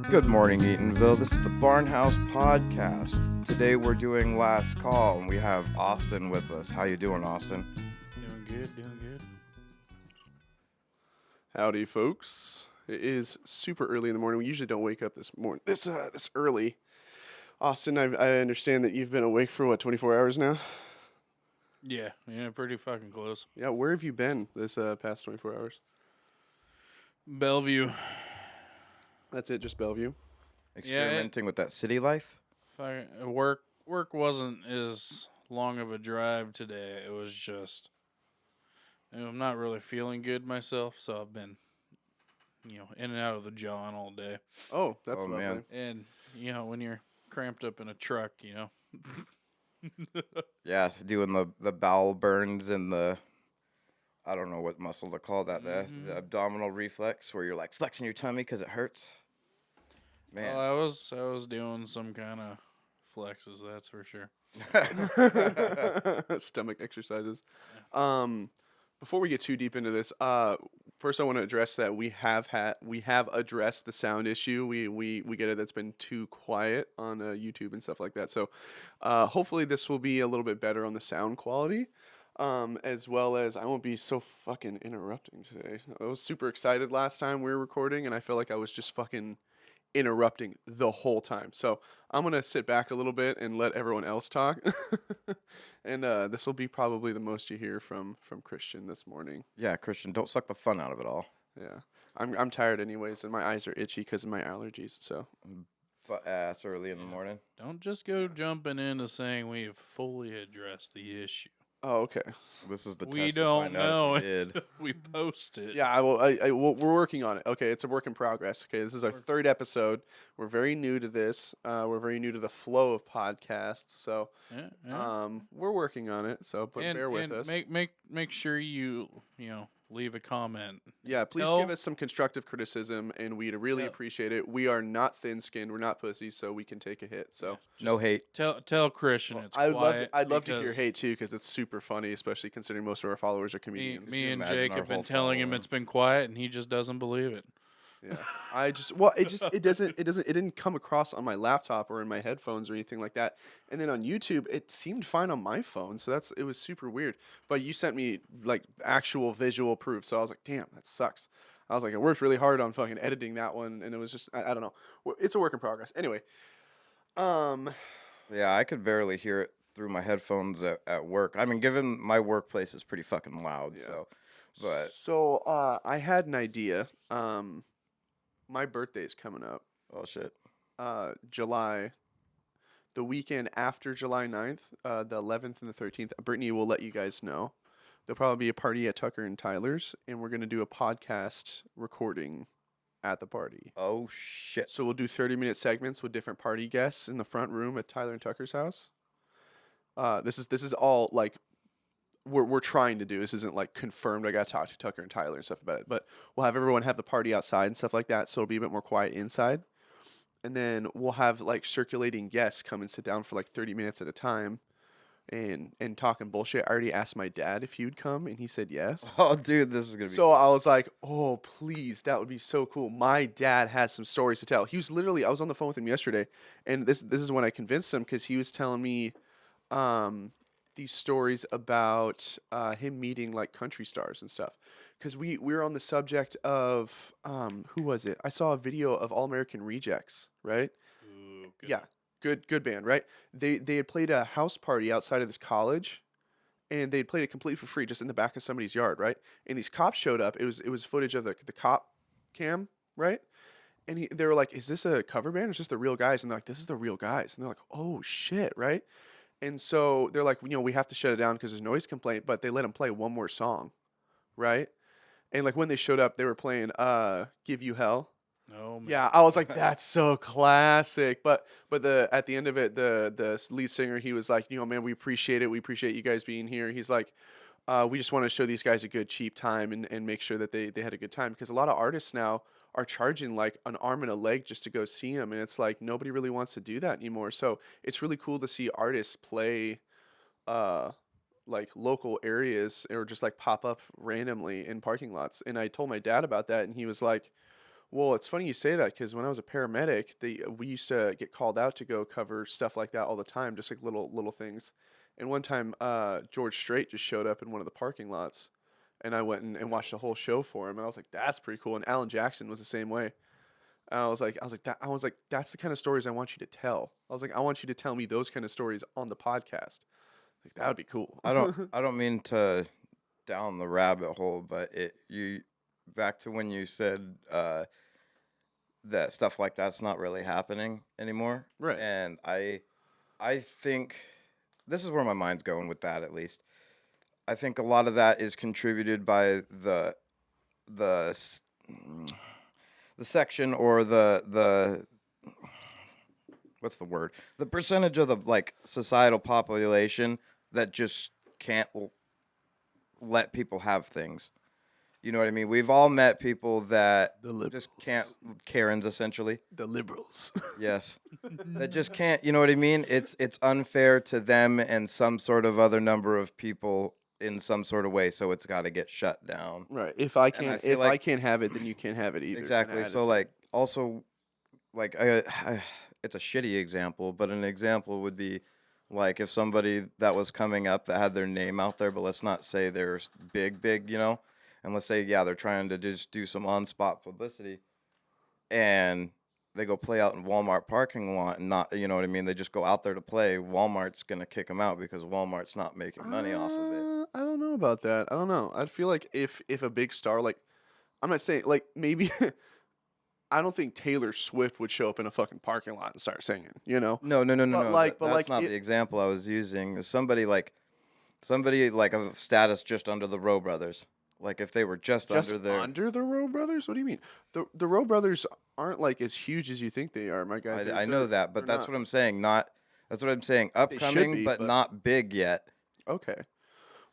Good morning, Eatonville. This is the Barnhouse Podcast. Today we're doing Last Call, and we have Austin with us. How you doing, Austin? Doing good, doing good. Howdy, folks. It is super early in the morning. We usually don't wake up this early. Austin, I understand that you've been awake for, 24 hours now? Yeah, pretty fucking close. Yeah, where have you been this past 24 hours? Bellevue. That's it, just Bellevue? Experimenting with that city life? Work wasn't as long of a drive today. It was just, I'm not really feeling good myself, so I've been, in and out of the John all day. Oh, that's Oh, lovely. man. And, when you're cramped up in a truck, Yeah, doing the bowel burns and I don't know what muscle to call that, the abdominal reflex, where you're like flexing your tummy because it hurts. Man. Well, I was doing some kind of flexes, that's for sure. Stomach exercises. Before we get too deep into this, first I want to address that we have addressed the sound issue. We get it. That's been too quiet on YouTube and stuff like that. So hopefully this will be a little bit better on the sound quality, as well as I won't be so fucking interrupting today. I was super excited last time we were recording, and I felt like I was just fucking interrupting the whole time. So I'm gonna sit back a little bit and let everyone else talk. And this will be probably the most you hear from Christian this morning. Yeah, Christian, don't suck the fun out of it all. Yeah, I'm tired anyways, and my eyes are itchy because of my allergies. So But ass early in the morning. Don't just go jumping into saying we've fully addressed the issue. oh, okay. This is the We test to don't find out know if we it. did. We post it. Yeah, we're working on it. Okay, it's a work in progress. Okay, this is our third episode. We're very new to this. We're very new to the flow of podcasts. So Yeah. we're working on it. So bear with us. Make sure you leave a comment. Yeah, please Tell- give us some constructive criticism, and we'd really Tell- appreciate it. We are not thin-skinned, we're not pussies, so we can take a hit. So No hate. Tell Christian it's I'd quiet. love to hear because hate too, because it's super funny, especially considering most of our followers are Me, comedians. me and imagine Jake our have been whole telling him following? it's been quiet, and he just doesn't believe it. Yeah, it didn't come across on my laptop or in my headphones or anything like that. And then on YouTube, it seemed fine on my phone, so it was super weird. But you sent me like actual visual proof, so I was like, damn, that sucks. I was like, I worked really hard on fucking editing that one, and it was just I don't know. It's a work in progress. Anyway, Yeah, I could barely hear it through my headphones at work. I mean, given my workplace is pretty fucking loud, Yeah. so I had an idea. My birthday's coming up. oh shit. July, the weekend after July 9th, the 11th and the 13th. Brittany will let you guys know. There'll probably be a party at Tucker and Tyler's, and we're going to do a podcast recording at the party. Oh shit. So we'll do 30-minute segments with different party guests in the front room at Tyler and Tucker's house. This is all like we're trying to do. This isn't like confirmed. I got to talk to Tucker and Tyler and stuff about it. But we'll have everyone have the party outside and stuff like that, so it'll be a bit more quiet inside. And then we'll have like circulating guests come and sit down for like 30 minutes at a time and talking bullshit. I already asked my dad if he would come, and he said yes. Oh dude, this is gonna be So I was like, oh, please, that would be so cool. My dad has some stories to tell. He was literally, I was on the phone with him yesterday, and this is when I convinced him, because he was telling me these stories about him meeting like country stars and stuff. Because we were on the subject of, who was it? I saw a video of All American Rejects, right? Ooh, good. Yeah, good band, right? They had played a house party outside of this college, and they had played it completely for free just in the back of somebody's yard, right? And these cops showed up. It was footage of the cop cam, right? And they were like, "Is this a cover band or is this the real guys?" And they're like, "This is the real guys." And they're like, "Oh shit," right? And so they're like, we have to shut it down because there's noise complaint. But they let them play one more song, right? And like when they showed up, they were playing "Give You Hell." Oh, man. Yeah, I was like, that's so classic. But at the end of it, the lead singer, he was like, man, we appreciate it. We appreciate you guys being here. He's like, we just want to show these guys a good cheap time and make sure that they had a good time, because a lot of artists now are charging like an arm and a leg just to go see them, and it's like nobody really wants to do that anymore. So it's really cool to see artists play like local areas or just like pop up randomly in parking lots. And I told my dad about that, and he was like, Well, it's funny you say that because when I was a paramedic, we used to get called out to go cover stuff like that all the time, just like little things. And one time, George Strait just showed up in one of the parking lots, and I went and watched the whole show for him. And I was like, "That's pretty cool." And Alan Jackson was the same way. And I was like, that's the kind of stories I want you to tell. I was like, I want you to tell me those kind of stories on the podcast. Like that would be cool. I don't mean to down the rabbit hole, but you back to when you said that stuff like that's not really happening anymore. Right. And I think this is where my mind's going with that, at least. I think a lot of that is contributed by the s- the section or the what's the word? The percentage of the like societal population that just can't let people have things. You know what I mean? We've all met people that The just can't, Karens essentially. The liberals. Yes. That just can't, you know what I mean? It's unfair to them and some sort of other number of people in some sort of way, so it's got to get shut down. Right. If I I can't feel if like- I can't have it, then you can't have it either. Exactly. Kinda So attitude. like also like it's a shitty example, but an example would be like if somebody that was coming up that had their name out there, but let's not say they're big, you know, and let's say they're trying to just do some on-spot publicity, and they go play out in Walmart parking lot and not, you know what I mean, they just go out there to play. Walmart's gonna kick them out because Walmart's not making money off of it. I don't know about that. I don't know. I'd feel like if a big star like I'm not saying like maybe I don't think Taylor Swift would show up in a fucking parking lot and start singing, you know? No. But like- but That's like not it- the example I was using. Somebody like of status just under the Rowe brothers. Like if they were just Just under their. under the Rowe brothers? What do you mean? The Rowe brothers aren't like as huge as you think they are, my guy. I know that, but that's what I'm saying. That's what I'm saying. should Upcoming, be, but but- not big yet. Okay.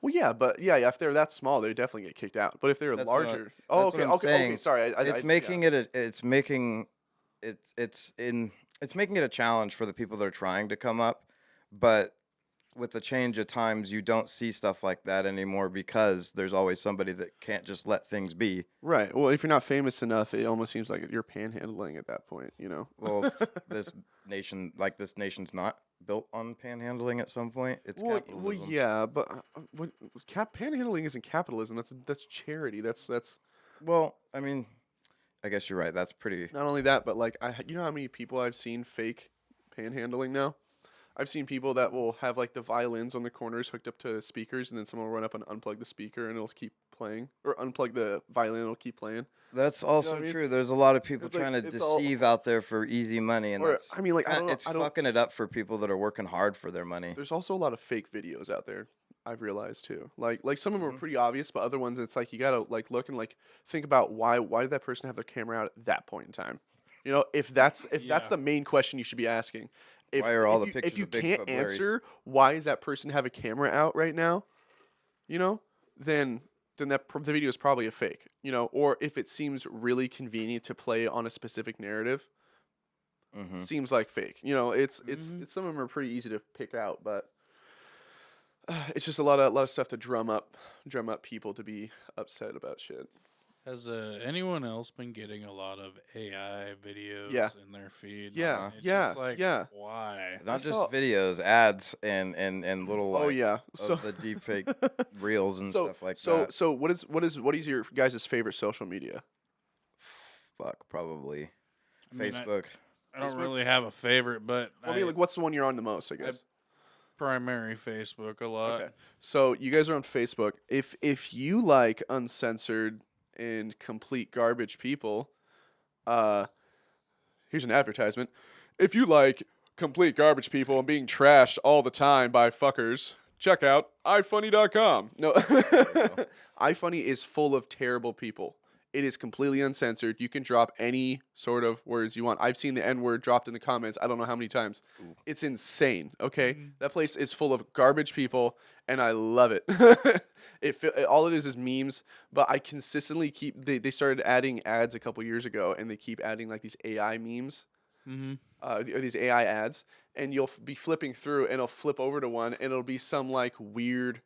Well, yeah, but yeah, if they're that small, they definitely get kicked out. But if they're That's what I- larger, that's what I'm okay. saying. Sorry, It's making it. It's making it a challenge for the people that are trying to come up, but with the change of times, you don't see stuff like that anymore because there's always somebody that can't just let things be. right. Well, if you're not famous enough, it almost seems like you're panhandling at that point. You know. Well, this nation's not built on panhandling at some point. It's capitalism. well, yeah, but panhandling isn't capitalism. That's charity. That's Well, I mean, I guess you're right. That's pretty. not only that, but like you know how many people I've seen fake panhandling now. I've seen people that will have like the violins on the corners hooked up to speakers, and then someone will run up and unplug the speaker, and it'll keep playing, or unplug the violin, and it'll keep playing. That's also what I mean? true. There's a lot of people It's like- trying to it's all- deceive out there for easy money, and Or, that's, I mean, like, I don't know- it's I don't- fucking it up for people that are working hard for their money. There's also a lot of fake videos out there. I've realized too. Like some of them Mm-hmm. are pretty obvious, but other ones it's like you gotta like look and like think about why did that person have their camera out at that point in time? You know, if that's Yeah. the main question you should be asking. Why are all the if pictures you of Bigfoot can't blurry? answer why does that person have a camera out right now, you know, then the video is probably a fake, you know, or if it seems really convenient to play on a specific narrative, Mm-hmm. seems like fake. You know, it's some of them are pretty easy to pick out, but it's just a lot of stuff to drum up people to be upset about shit. Has anyone else been getting a lot of AI videos Yeah. in their feed? Yeah, It's yeah, just like, yeah. why? Not just saw- videos, ads, and little like Oh yeah. of the deep fake reels and stuff like that. So what is your guys' favorite social media? Fuck, probably I mean, Facebook. I don't Facebook? really have a favorite, but I mean, like, what's the one you're on the most? I guess. primary Facebook a lot. Okay. So you guys are on Facebook. If you like uncensored and complete garbage people, here's an advertisement. If you like complete garbage people and being trashed all the time by fuckers, check out ifunny.com. No. ifunny is full of terrible people. It is completely uncensored. You can drop any sort of words you want. I've seen the N-word dropped in the comments. I don't know how many times. It's insane. Okay, that place is full of garbage people, and I love it. All it is memes. But I consistently keep. They started adding ads a couple years ago, and they keep adding like these AI memes. Mm-hmm. Or these AI ads, and you'll be flipping through, and it'll flip over to one, and it'll be some like weird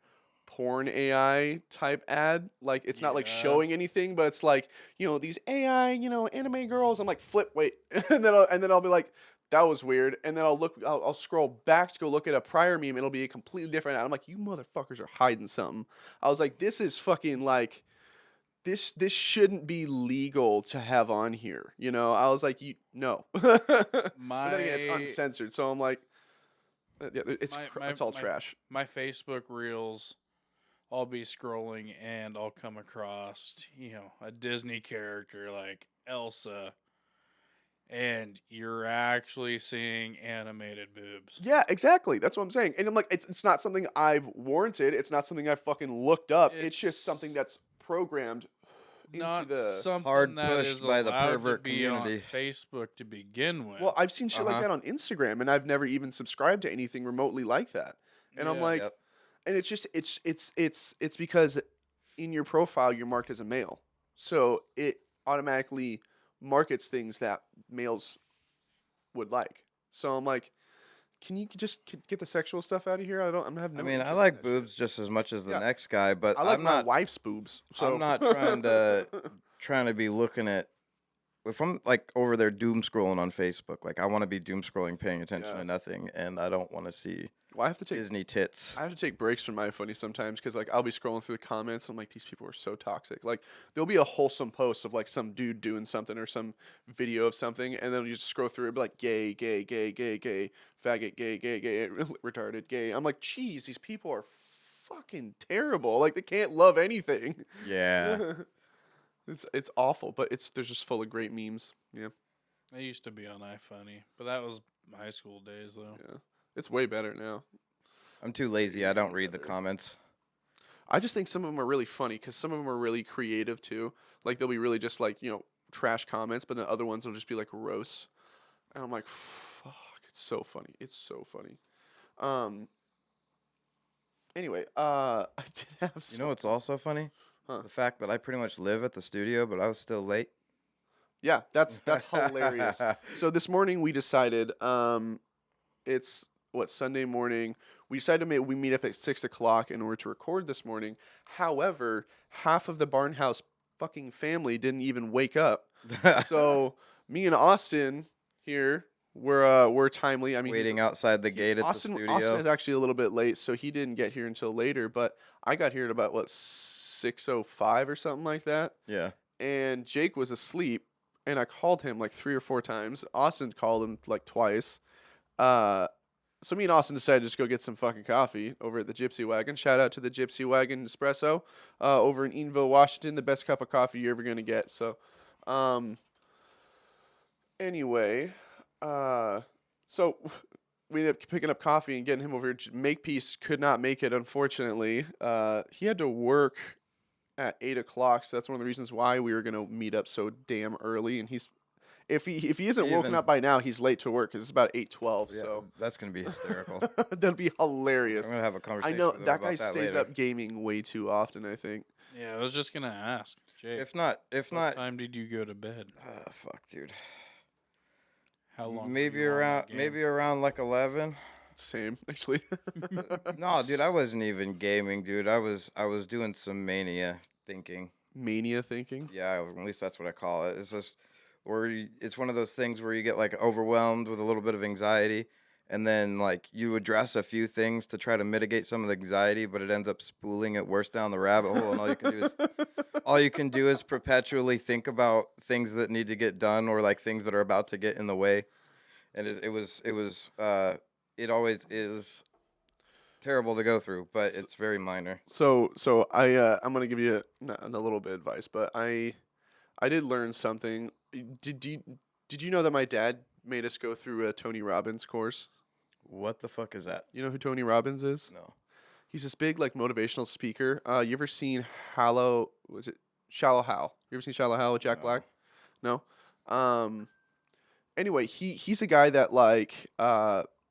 porn AI type ad. Like it's not like Yeah. showing anything, but it's like, these AI, anime girls. I'm like, flip, wait, and then I'll be like, that was weird, and then I'll scroll back to go look at a prior meme. It'll be a completely different ad. I'm like, you motherfuckers are hiding something. I was like, this is fucking like. This shouldn't be legal to have on here. I was like, no. But then again, it's My uncensored, so I'm like, yeah, my it's all trash. my Facebook reels, I'll be scrolling and I'll come across, a Disney character like Elsa, and you're actually seeing animated boobs. Yeah, exactly. That's what I'm saying. And I'm like, it's not something I've warranted. It's not something I've fucking looked up. It's just something It's that's programmed into not the. something Hard that is pushed by the allowed to pervert be on community. Facebook to begin with. Well, I've seen shit like Uh-huh. that on Instagram, and I've never even subscribed to anything remotely like that. And I'm Yeah. like, Yep. and it's just it's because in your profile you're marked as a male, so it automatically markets things that males would like. So I'm like, can you just get the sexual stuff out of here? I'm having I no mean, I interest in like that boobs shit. just as much as the Yeah, next guy, but I like my wife's boobs. So I'm not trying to be looking at if I'm like over there doom scrolling on Facebook, like I want to be doom scrolling paying attention Yeah. to nothing and I don't want to see Well, I have to take Disney tits. breaks from my funny sometimes because like I'll be scrolling through the comments and I'm like, these people are so toxic. Like there'll be a wholesome post of like some dude doing something or some video of something, and then you just scroll through it, be like gay, gay, gay, gay, gay, faggot, gay, gay, gay, retarded, gay. I'm like, geez, these people are fucking terrible. Like they can't love anything. Yeah. It's awful, but there's just full of great memes. Yeah, I used to be on iFunny, but that was high school days though. yeah, it's way better now. I'm too lazy. I don't read the Better. comments. I just think some of them are really funny because some of them are really creative too. Like they'll be really just like trash comments, but then other ones will just be like roasts, and I'm like, fuck, it's so funny. It's so funny. Um. Anyway, I did have You some. know what's also funny? Huh. The fact that I pretty much live at the studio, but I was still late. Yeah, that's hilarious. So this morning we decided, it's what Sunday morning. We decided we meet up at 6 o'clock in order to record this morning. However, half of the Barnhouse fucking family didn't even wake up. So me and Austin here we're timely. I mean, Waiting outside the gate at Austin the Austin studio. is actually a little bit late, so he didn't get here until later. But I got here at about 6:05 or something like that, Yeah. and Jake was asleep. And I called him like 3 or 4 times. Austin called him like twice. Uh, so me and Austin decided to just go get some fucking coffee over at the Gypsy Wagon. Shout out to the Gypsy Wagon Espresso over in Eatonville, Washington. The best cup of coffee you're ever gonna get. So, anyway, so we ended up picking up coffee and getting him over here. Makepeace could not make it, unfortunately. He had to work at 8 o'clock, so that's one of the reasons why we were gonna meet up so damn early. And if he isn't woken Even- up by now, he's late to work because it's about 8:12. Yeah, So that's gonna be hysterical. that'd be I'm hilarious. gonna have a I conversation. know with him that guy about that stays later. up gaming way too often. I think. Yeah, I was just gonna ask, Jake. If not, what time did you go to bed? fuck, dude. How long? were Maybe you on that around, game? maybe around like 11. Same actually. No, dude, I wasn't even gaming, dude. I was doing some mania thinking. Mania thinking. Yeah, at least that's what I call it. It's just it's one of those things where you get like overwhelmed with a little bit of anxiety, and then like you address a few things to try to mitigate some of the anxiety, but it ends up spooling it worse down the rabbit hole, and all you can do is perpetually think about things that need to get done or like things that are about to get in the way, and it always is terrible to go through, but it's very minor. So I'm gonna give you a little bit of advice, but I did learn something. Did you know that my dad made us go through a Tony Robbins course? What the fuck is that? You know who Tony Robbins is? No. He's this big like motivational speaker. You ever seen Shallow Hal? You ever seen Shallow Hal with Jack No. Black? No. Anyway, he's a guy that like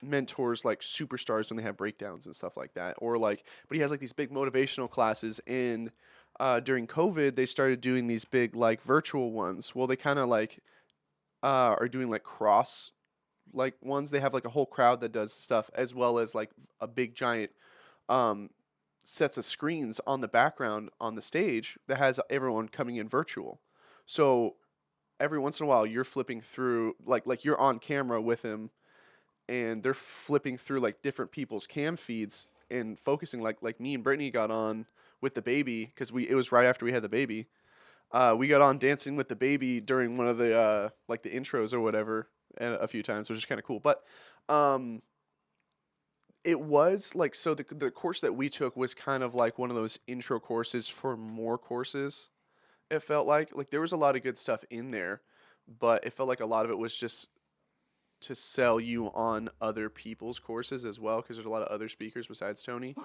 mentors like superstars when they have breakdowns and stuff like that, or like, but he has like these big motivational classes. And during COVID, they started doing these big like virtual ones. Well, they kind of like are doing like cross like ones. They have like a whole crowd that does stuff, as well as like a big giant um sets of screens on the background on the stage that has everyone coming in virtual. So every once in a while you're flipping through like you're on camera with him and they're flipping through like different people's cam feeds and focusing like me and Brittany got on with the baby because we it was right after we had the baby. We got on dancing with the baby during one of the like the intros or whatever a few times, which is kind of cool. But um, it was like so the course that we took was kind of like one of those intro courses for more courses. It felt like there was a lot of good stuff in there, but it felt like a lot of it was just to sell you on other people's courses as well because there's a lot of other speakers besides Tony.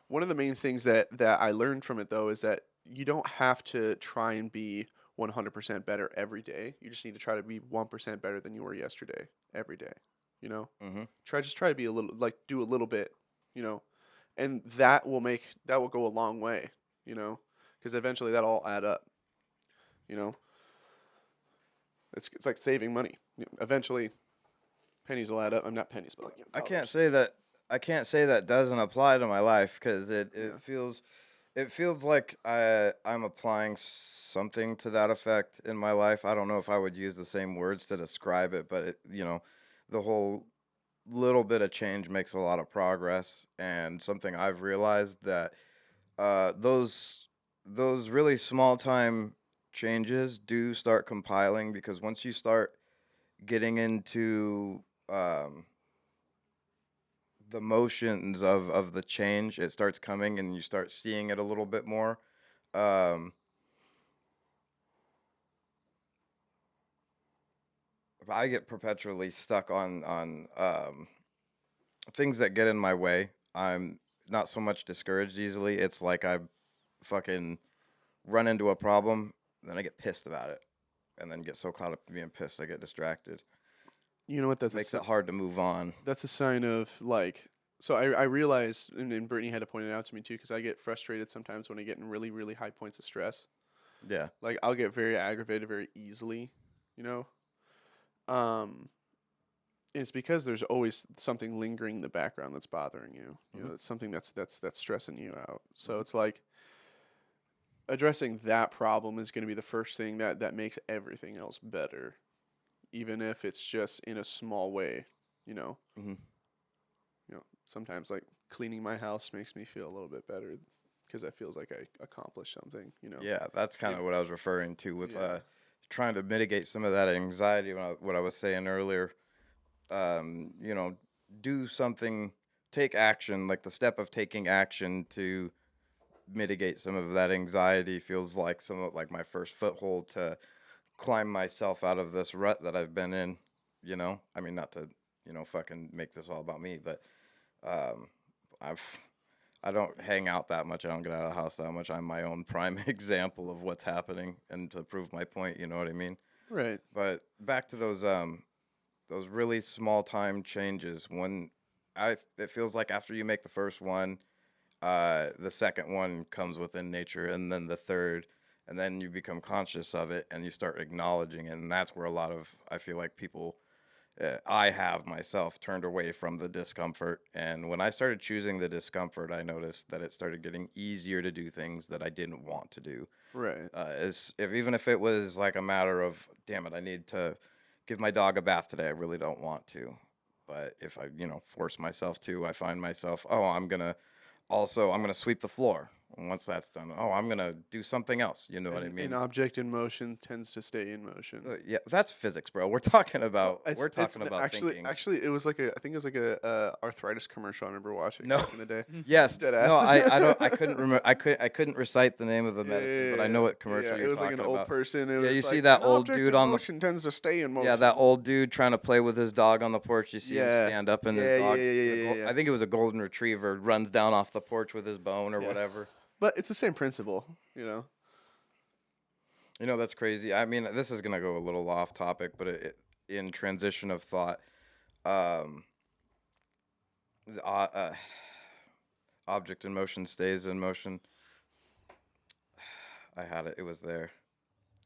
One of the main things that I learned from it though is that you don't have to try and be 100% better every day. You just need to try to be 1% better than you were yesterday every day, you know? Mm-hmm. Try to be a little like do a little bit, you know. And that will go a long way, you know, cuz eventually that'll all add up, you know. It's like saving money. Eventually pennies will add up. I'm not pennies, but like I can't dollars. say that. I can't say that doesn't apply to my life because Yeah. it feels like I'm applying something to that effect in my life. I don't know if I would use the same words to describe it, but the whole little bit of change makes a lot of progress. And something I've realized that those really small time changes do start compiling because once you start getting into the motions of the change, it starts coming and you start seeing it a little bit more. Um, I get perpetually stuck on things that get in my way. I'm not so much discouraged easily. It's like I fucking run into a problem, then I get pissed about it, and then get so caught up in being pissed I get distracted. You know what? Makes it hard to move on. That's a sign of like. So I realized, and Brittany had to point it out to me too, because I get frustrated sometimes when I get in really really high points of stress. Yeah. Like I'll get very aggravated very easily, you know. Um, it's because there's always something lingering in the background that's bothering you. You Hmm. know, it's something that's stressing you out. So Hmm. it's like addressing that problem is going to be the first thing that makes everything else better, even if it's just in a small way. You know, Hmm. sometimes like cleaning my house makes me feel a little bit better because it feels like I accomplished something. You know, Yeah, that's kind if of what I was referring to with yeah, trying to mitigate some of that anxiety. What I was saying earlier, um, you know, do something, take action. Like the step of taking action to mitigate some of that anxiety feels like somewhat like my first foothold to climb myself out of this rut that I've been in. I mean, not to fucking make this all about me, but um, I've I don't hang out that much. I don't get out of the house that much. I'm my own prime example of what's happening, and to prove my point, you know what I mean. right, But back to those really small time changes. When it feels like after you make the first one, the second one comes within nature, and then the third, and then you become conscious of it, and you start acknowledging it, and that's where a lot of I feel like people I have myself turned away from the discomfort. And when I started choosing the discomfort, I noticed that it started getting easier to do things that I didn't want to do. right. As if even if it was like a matter of, damn it, I need to give my dog a bath today. I really don't want to. But if I, force myself to, I find myself, oh, I'm gonna sweep the floor. And once that's done, oh, I'm gonna do something else. You know what I An mean? object in motion tends to stay in motion. Yeah, that's physics, bro. We're talking No, about we're it's talking about actually thinking. it was like I think it was like a arthritis commercial I remember watching No. back in the day. Yes. Dead No, ass. I don't I couldn't remember I couldn't recite the name of the medicine, but I know what Yeah. commercial It you're was like an talking old about. person. It Yeah, you was see like that an old object dude in on the motion tends to stay in yeah, that motion. old dude trying to play with his dog on the porch. You see him Yeah. stand up and his Yeah. Yeah. dog's Yeah. Yeah. Yeah. I think it was a golden retriever runs down off the porch with his bone or Yeah. whatever. But it's the same principle, you know. That's crazy. I mean, this is going to go a little off topic, but in transition of thought, um the, object in motion stays in motion. I had it. It was there.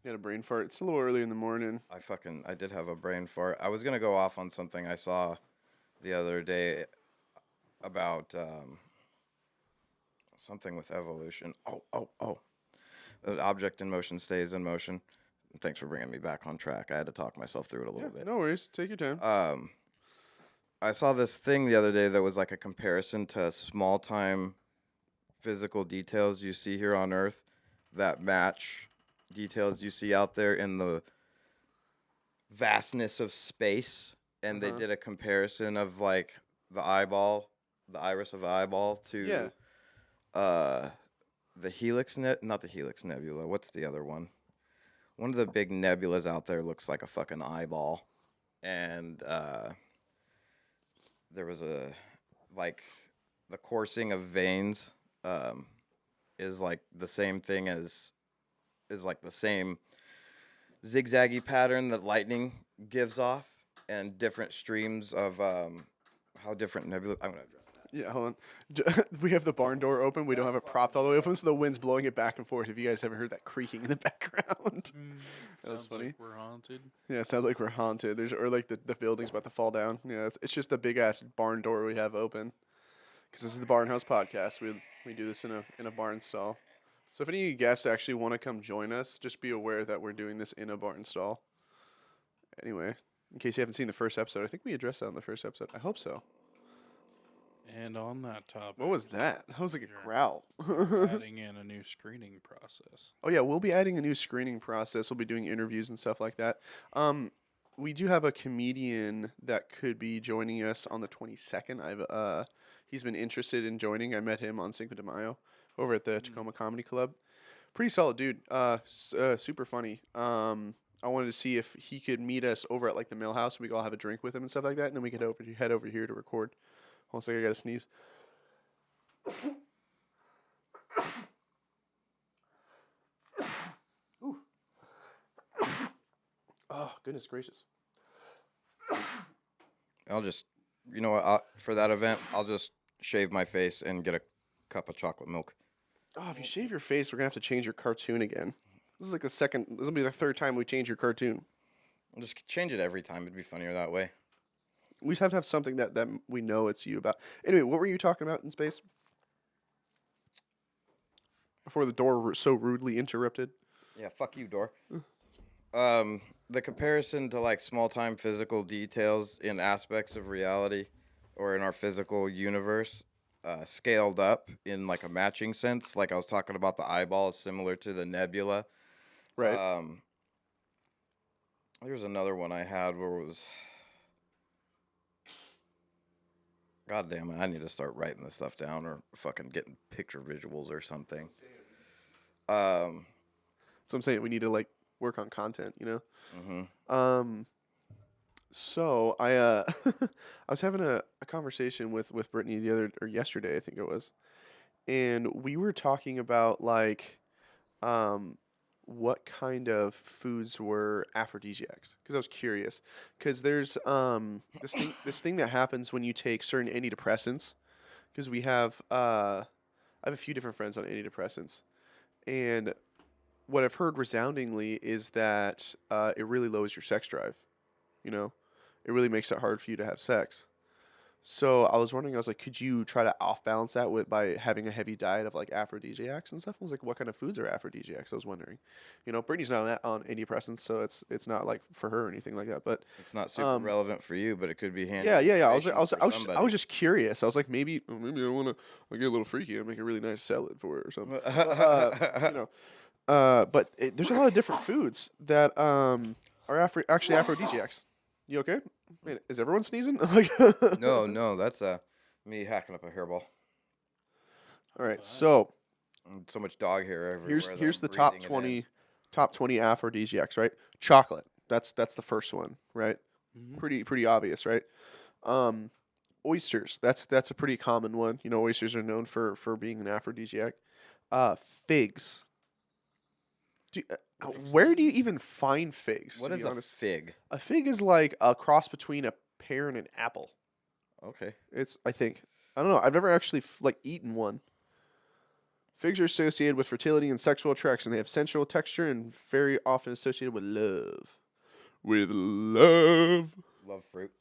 You had a brain fart. It's a little early in the morning. I did have a brain fart. I was gonna go off on something I saw the other day about Something with evolution. Oh. An object in motion stays in motion. Thanks for bringing me back on track. I had to talk myself through it a Yeah, little bit. no worries. Take your time. I saw this thing the other day that was like a comparison to small time physical details you see here on Earth that match details you see out there in the vastness of space. And they Uh-huh. did a comparison of like the eyeball, the iris of the eyeball Yeah. to the not the Helix Nebula. What's the other one? One of the big nebulas out there looks like a fucking eyeball. And there was a like the coursing of veins is like the same thing as is like the same zigzaggy pattern that lightning gives off, and different streams of how different nebula. I'm gonna address that. Yeah, hold on. We have the barn door open. We don't have it propped all the way open, so the wind's blowing it back and forth. If you guys haven't heard that creaking in the background, that's Sounds funny. like we're haunted. Yeah, it sounds like we're haunted. There's or like the building's about to fall down. Yeah, it's just a big ass barn door we have open. Because this is the Barn House podcast. We do this in a barn stall. So if any of you guests actually want to come join us, just be aware that we're doing this in a barn stall. Anyway, in case you haven't seen the first episode, I think we addressed that in the first episode. I hope so. And on that topic, What was that? That was like a Sure. growl. adding in a new screening process. Oh yeah, we'll be adding a new screening process. We'll be doing interviews and stuff like that. We do have a comedian that could be joining us on the 22nd. He's been interested in joining. I met him on Cinco de Mayo over at the Tacoma Comedy Club. Pretty solid dude. Super funny. I wanted to see if he could meet us over at like the Mill House. We could all have a drink with him and stuff like that, and then we could head over here to record. Hold on a second, I gotta sneeze. Ooh. Oh, goodness gracious. I'll just, you know what? For that event, I'll just shave my face and get a cup of chocolate milk. Oh, if you shave your face, we're gonna have to change your cartoon again. This is like this will be the third time we change your cartoon. I'll just change it every time. It'd be funnier that way. We just have to have something that we know it's you about. Anyway, what were you talking about in space? Before the door so rudely interrupted. Yeah, fuck you, Door. The comparison to like small time physical details in aspects of reality or in our physical universe, scaled up in like a matching sense. Like I was talking about, the eyeball is similar to the nebula. Right. There's another one I had where it was. God damn it! I need to start writing this stuff down or fucking getting picture visuals or something. So I'm saying we need to like work on content, you know? Mm-hmm. So I I was having a conversation with Brittany yesterday, I think it was. And we were talking about like what kind of foods were aphrodisiacs, because I was curious, because there's this thing that happens when you take certain antidepressants, because we have I have a few different friends on antidepressants, and what I've heard resoundingly is that it really lowers your sex drive. You know, it really makes it hard for you to have sex. So I was wondering, I was like, could you try to off balance that by having a heavy diet of like aphrodisiacs and stuff? I was like, what kind of foods are aphrodisiacs? I was wondering. You know, Brittany's not on antidepressants, so it's not like for her or anything like that. But It's not super relevant for you, but it could be handy. yeah. I was information for somebody. I was just curious. I was like, maybe I want to get a little freaky and make a really nice salad for it or something. You know, but there's a lot of different foods that are actually aphrodisiacs. You okay? Man, is everyone sneezing? Like, No, that's me hacking up a hairball. All right, so And so much dog hair everywhere. that here's I'm the top breathing it in. 20 aphrodisiacs, right? Chocolate. That's the first one, right? Mhm. Pretty obvious, right? Oysters. That's a pretty common one. You know, oysters are known for being an aphrodisiac. Figs. Where do you even find figs? What to is be a honest? fig? A fig is like a cross between a pear and an apple. Okay. I think. I don't know. I've never actually like eaten one. Figs are associated with fertility and sexual attraction. They have sensual texture and very often associated with love. With love. Love fruit.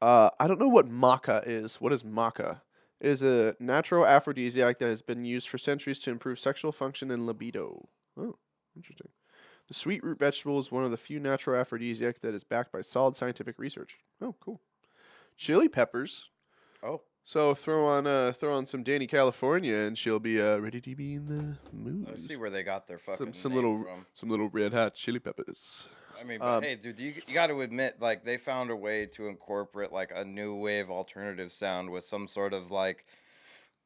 I don't know what maca is. What is maca? It is a natural aphrodisiac that has been used for centuries to improve sexual function and libido. Oh, interesting. The sweet root vegetable is one of the few natural aphrodisiacs that is backed by solid scientific research. Oh, cool. Chili peppers. Oh, So throw on some Danny California and she'll be ready to be in the mood. I see where they got their fucking Some name little from. some little red hot chili peppers. I mean, but hey, dude, you got to admit, like, they found a way to incorporate like a new wave alternative sound with some sort of like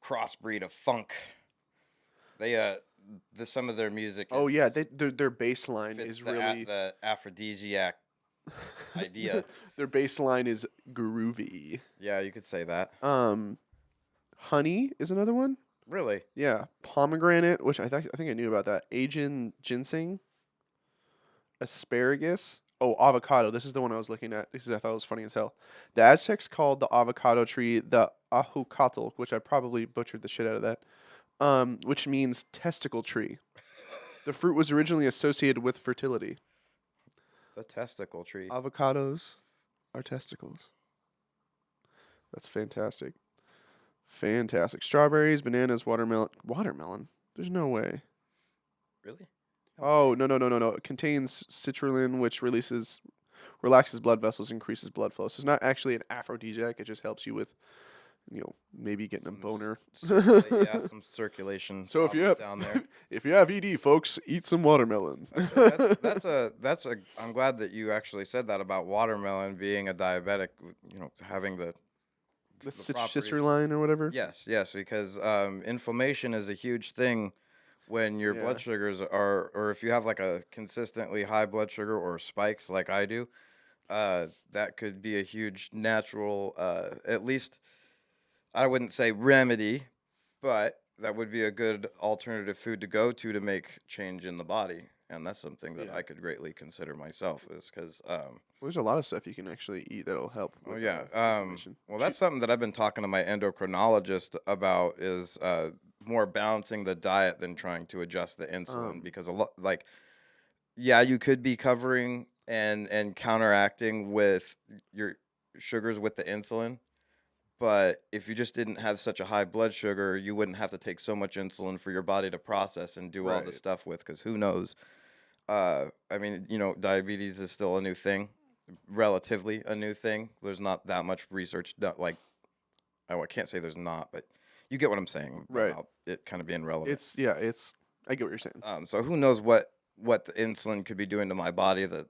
crossbreed of funk. They some of their music. Oh is, yeah, their bass line fits is the really the aphrodisiac idea. their bass line is groovy. Yeah, you could say that. Honey is another one. Really? Yeah, pomegranate, which I think I knew about that. Asian ginseng, asparagus. Oh, avocado. This is the one I was looking at because I thought it was funny as hell. The Aztecs called the avocado tree the ahucatl, which I probably butchered the shit out of that. Which means testicle tree. The fruit was originally associated with fertility. The testicle tree. Avocados are testicles. That's fantastic. Fantastic. Strawberries, bananas, watermelon. Watermelon? There's no way. Really? Oh, no. It contains citrulline, which relaxes blood vessels, increases blood flow. So it's not actually an aphrodisiac. It just helps you with, maybe getting a boner. Yeah, some circulation. So if you have down there. if you have ED, folks, eat some watermelon. Actually, that's a. I'm glad that you actually said that about watermelon being a diabetic. Having the property. Citrulline or whatever. Yes, because inflammation is a huge thing when your blood sugars are, or if you have like a consistently high blood sugar or spikes like I do, that could be a huge natural, at least I wouldn't say remedy, but that would be a good alternative food to go to make change in the body. And that's something that I could greatly consider myself, is because There's a lot of stuff you can actually eat that'll help. oh With, yeah. inflammation. Well, that's something that I've been talking to my endocrinologist about, is more balancing the diet than trying to adjust the insulin, because a lot, like, yeah, you could be covering and counteracting with your sugars with the insulin, but if you just didn't have such a high blood sugar, you wouldn't have to take so much insulin for your body to process and do all the Right. stuff with, because who knows? I mean, diabetes is still a new thing, relatively a new thing. There's not that much research done. Like, I can't say there's not, but you get what I'm saying Right. about it kind of being relevant. I get what you're saying. So who knows what the insulin could be doing to my body that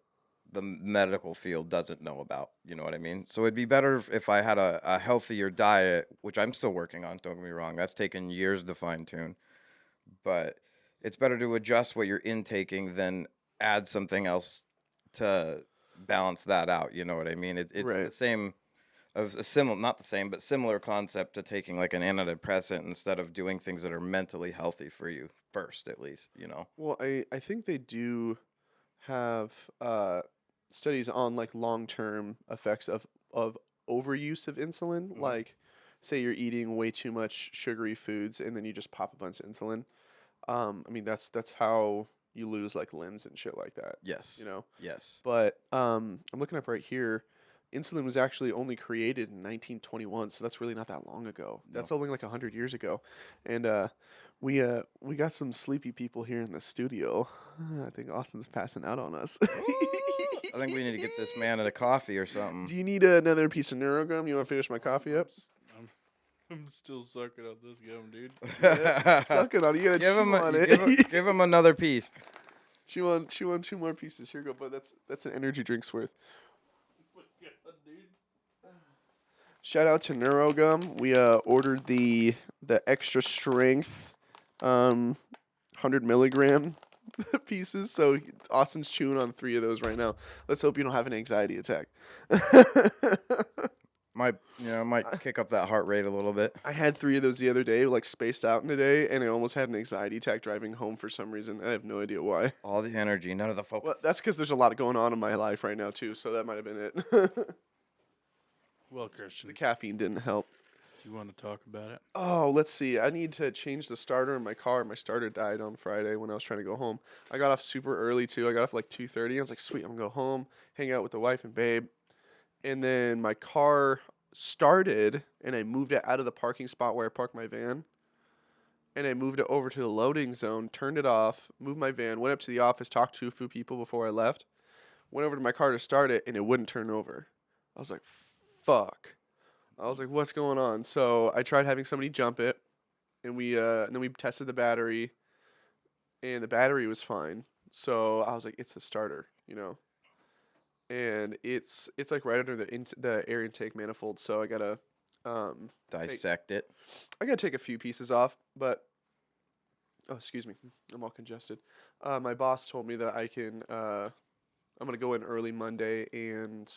the medical field doesn't know about. You know what I mean? So it'd be better if I had a healthier diet, which I'm still working on. Don't get me wrong. That's taken years to fine tune, but it's better to adjust what you're intaking than add something else to balance that out. You know what I mean? It's Right. the same, of a similar, not the same, but similar concept to taking like an antidepressant instead of doing things that are mentally healthy for you first, at least. Well, I think they do have studies on like long-term effects of overuse of insulin. Mhm. Like, say you're eating way too much sugary foods and then you just pop a bunch of insulin. I mean that's how you lose like limbs and shit like that. Yes. Yes. But I'm looking up right here. Insulin was actually only created in 1921, so that's really not that long ago. That's only like 100 years ago, and we got some sleepy people here in the studio. I think Austin's passing out on us. I think we need to get this man a coffee or something. Do you need another piece of neurogum? You want to finish my coffee up? I'm still sucking on this gum, dude. Suck it on it. You gotta Give chew him, on it. give him another piece. chew on 2 more pieces. Here you go, but that's an energy drink's worth. Shout out to Neurogum. We ordered the extra strength 100 milligram pieces. So Austin's chewing on 3 of those right now. Let's hope you don't have an anxiety attack. Might kick up that heart rate a little bit. I had 3 of those the other day, like spaced out in a day, and I almost had an anxiety attack driving home for some reason. I have no idea why. All the energy, none of the focus. Well, that's because there's a lot going on in my life right now too, so that might have been it. Well, Christian, The caffeine didn't help. do you want to talk about it? Oh, let's see. I need to change the starter in my car. My starter died on Friday when I was trying to go home. I got off super early too. I got off like 2:30. I was like, sweet, I'm gonna go home, hang out with the wife and babe. And then my car started, and I moved it out of the parking spot where I parked my van, and I moved it over to the loading zone, turned it off, moved my van, went up to the office, talked to a few people before I left, went over to my car to start it, and it wouldn't turn over. I was like, fuck. I was like, what's going on? So I tried having somebody jump it, and then we tested the battery, and the battery was fine. So I was like, it's the starter, you know. And it's like right under the air intake manifold. So I gotta Dissect it. take a few pieces off. But oh, excuse me, I'm all congested. My boss told me that I'm gonna go in early Monday and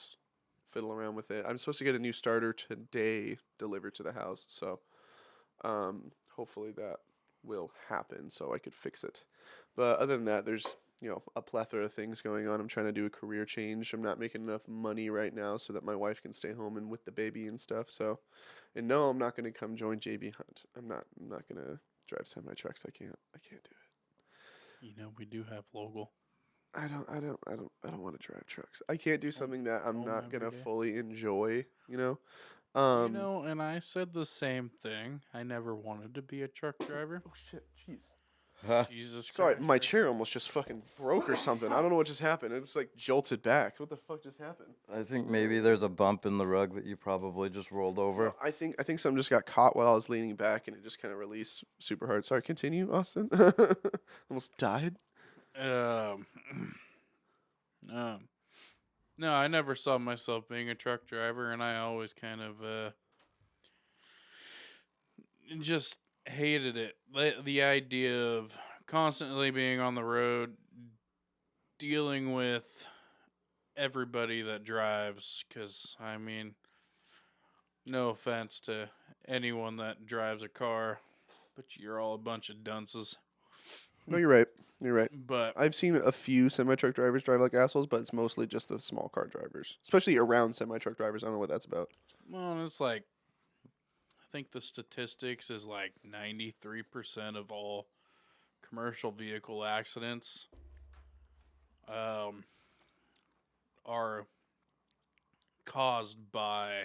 fiddle around with it. I'm supposed to get a new starter today delivered to the house. So hopefully that will happen so I could fix it. But other than that, there's a plethora of things going on. I'm trying to do a career change. I'm not making enough money right now so that my wife can stay home and with the baby and stuff. So, and no, I'm not going to come join JB Hunt. I'm not going to drive semi trucks. I can't do it. You know, we do have local. I don't want to drive trucks. I can't do something that I'm home not every gonna day. fully enjoy. You know, and I said the same thing. I never wanted to be a truck driver. Oh shit! Jeez. Huh. Jesus Sorry, Christ. my chair almost just fucking broke or something. I don't know what just happened. It's like jolted back. What the fuck just happened? I think maybe there's a bump in the rug that you probably just rolled over. No, I think something just got caught while I was leaning back and it just kind of released super hard. Sorry, continue, Austin. Almost died. Um, no, I never saw myself being a truck driver, and I always kind of just hated it. The idea of constantly being on the road, dealing with everybody that drives. Because, I mean, no offense to anyone that drives a car, but you're all a bunch of dunces. No, you're right. You're right. But I've seen a few semi truck drivers drive like assholes, but it's mostly just the small car drivers, especially around semi truck drivers. I don't know what that's about. well, it's like I think the statistics is like 93% of all commercial vehicle accidents are caused by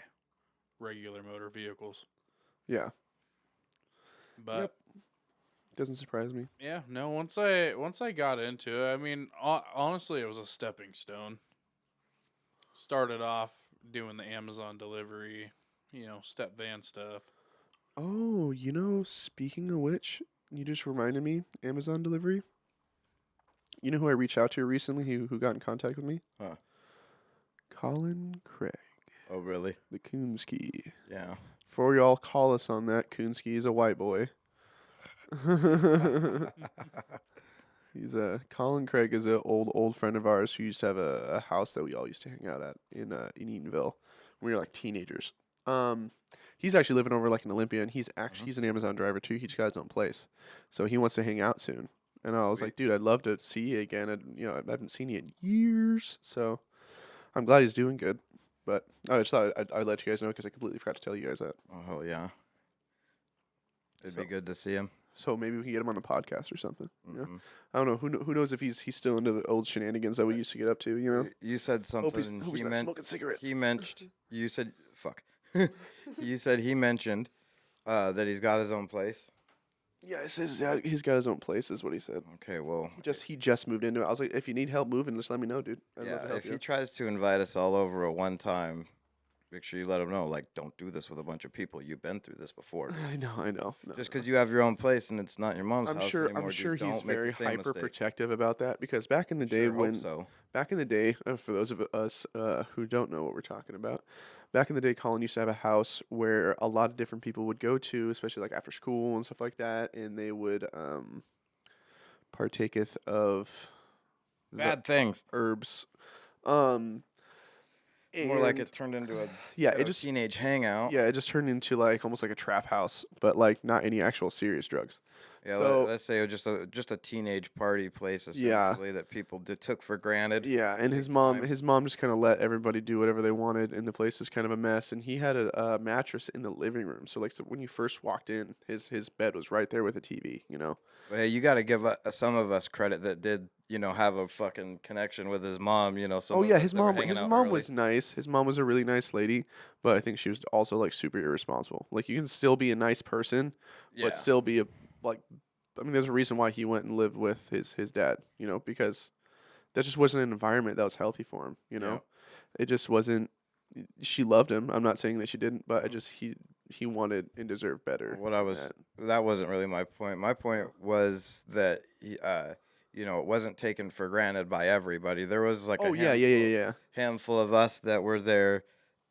regular motor vehicles. Yeah. But Yep. Doesn't surprise me. yeah, no. Once I got into it, I mean, honestly, it was a stepping stone. Started off doing the Amazon delivery, step van stuff. Oh, speaking of which, you just reminded me, Amazon delivery. You know who I reached out to recently who got in contact with me? Huh. Colin Craig, Oh, really? the Coonski. Yeah. Before y'all call us on that, Coonski is a white boy. Colin Craig is an old friend of ours who used to have a house that we all used to hang out at in Eatonville when we were like teenagers. He's actually living over like in Olympia, and he's an Amazon driver too. He just got his own place, so he wants to hang out soon. And I was Sweet. like, dude, I'd love to see you again. I haven't seen you in years, so I'm glad he's doing good. But I just thought I'd let you guys know because I completely forgot to tell you guys that. Oh, hell yeah. It'd So- be good to see him. So maybe we can get him on the podcast or something. Yeah. Mhm. I don't know. Who knows if he's still into the old shenanigans that we used to get up to, you know? You said something. Hope he's not smoking cigarettes. He mentioned. You said fuck. You said he mentioned that he's got his own place. Yeah, it says he's got his own place, is what he said. Okay, well, He just moved into it. I was like, if you need help moving, just let me know, dude. I'd love yeah. to help If you. he tries to invite us all over at one time, make sure you let him know. Like, don't do this with a bunch of people. You've been through this before. dude. I know. No, Just no. because you have your own place and it's not your mom's I'm house sure. anymore, I'm dude, sure he's don't make very the same hyper mistake. protective about that because back in the day Sure hope when so. back in the day, for those of us who don't know what we're talking about, back in the day, Colin used to have a house where a lot of different people would go to, especially like after school and stuff like that, and they would partaketh of the Bad things. herbs. More like and- it turned into a Yeah, ghetto it just teenage hangout. yeah, it just turned into like almost like a trap house, but like not any actual serious drugs. Yeah, So- let's say it was just a teenage party place Yeah. essentially that people took for granted. Yeah, and his Big mom time. just kind of let everybody do whatever they wanted, and the place was kind of a mess. And he had a mattress in the living room, so when you first walked in, his bed was right there with a TV. You know. But hey, you got to give some of us credit that did have a fucking connection with his mom. Some Oh of yeah, us that were hanging his out mom early. was nice. His mom was a really nice lady, but I think she was also like super irresponsible. Like you can still be a nice person, but Yeah. still be a like. I mean, there's a reason why he went and lived with his dad. Because that just wasn't an environment that was healthy for him. Yeah. It just wasn't. She loved him. I'm not saying that she didn't, but I Mhm. just he wanted and deserved better What I than was that. that wasn't really my point. My point Oh. was that it wasn't taken for granted by everybody. There was like a Oh yeah, yeah, yeah, yeah. handful of us that were there,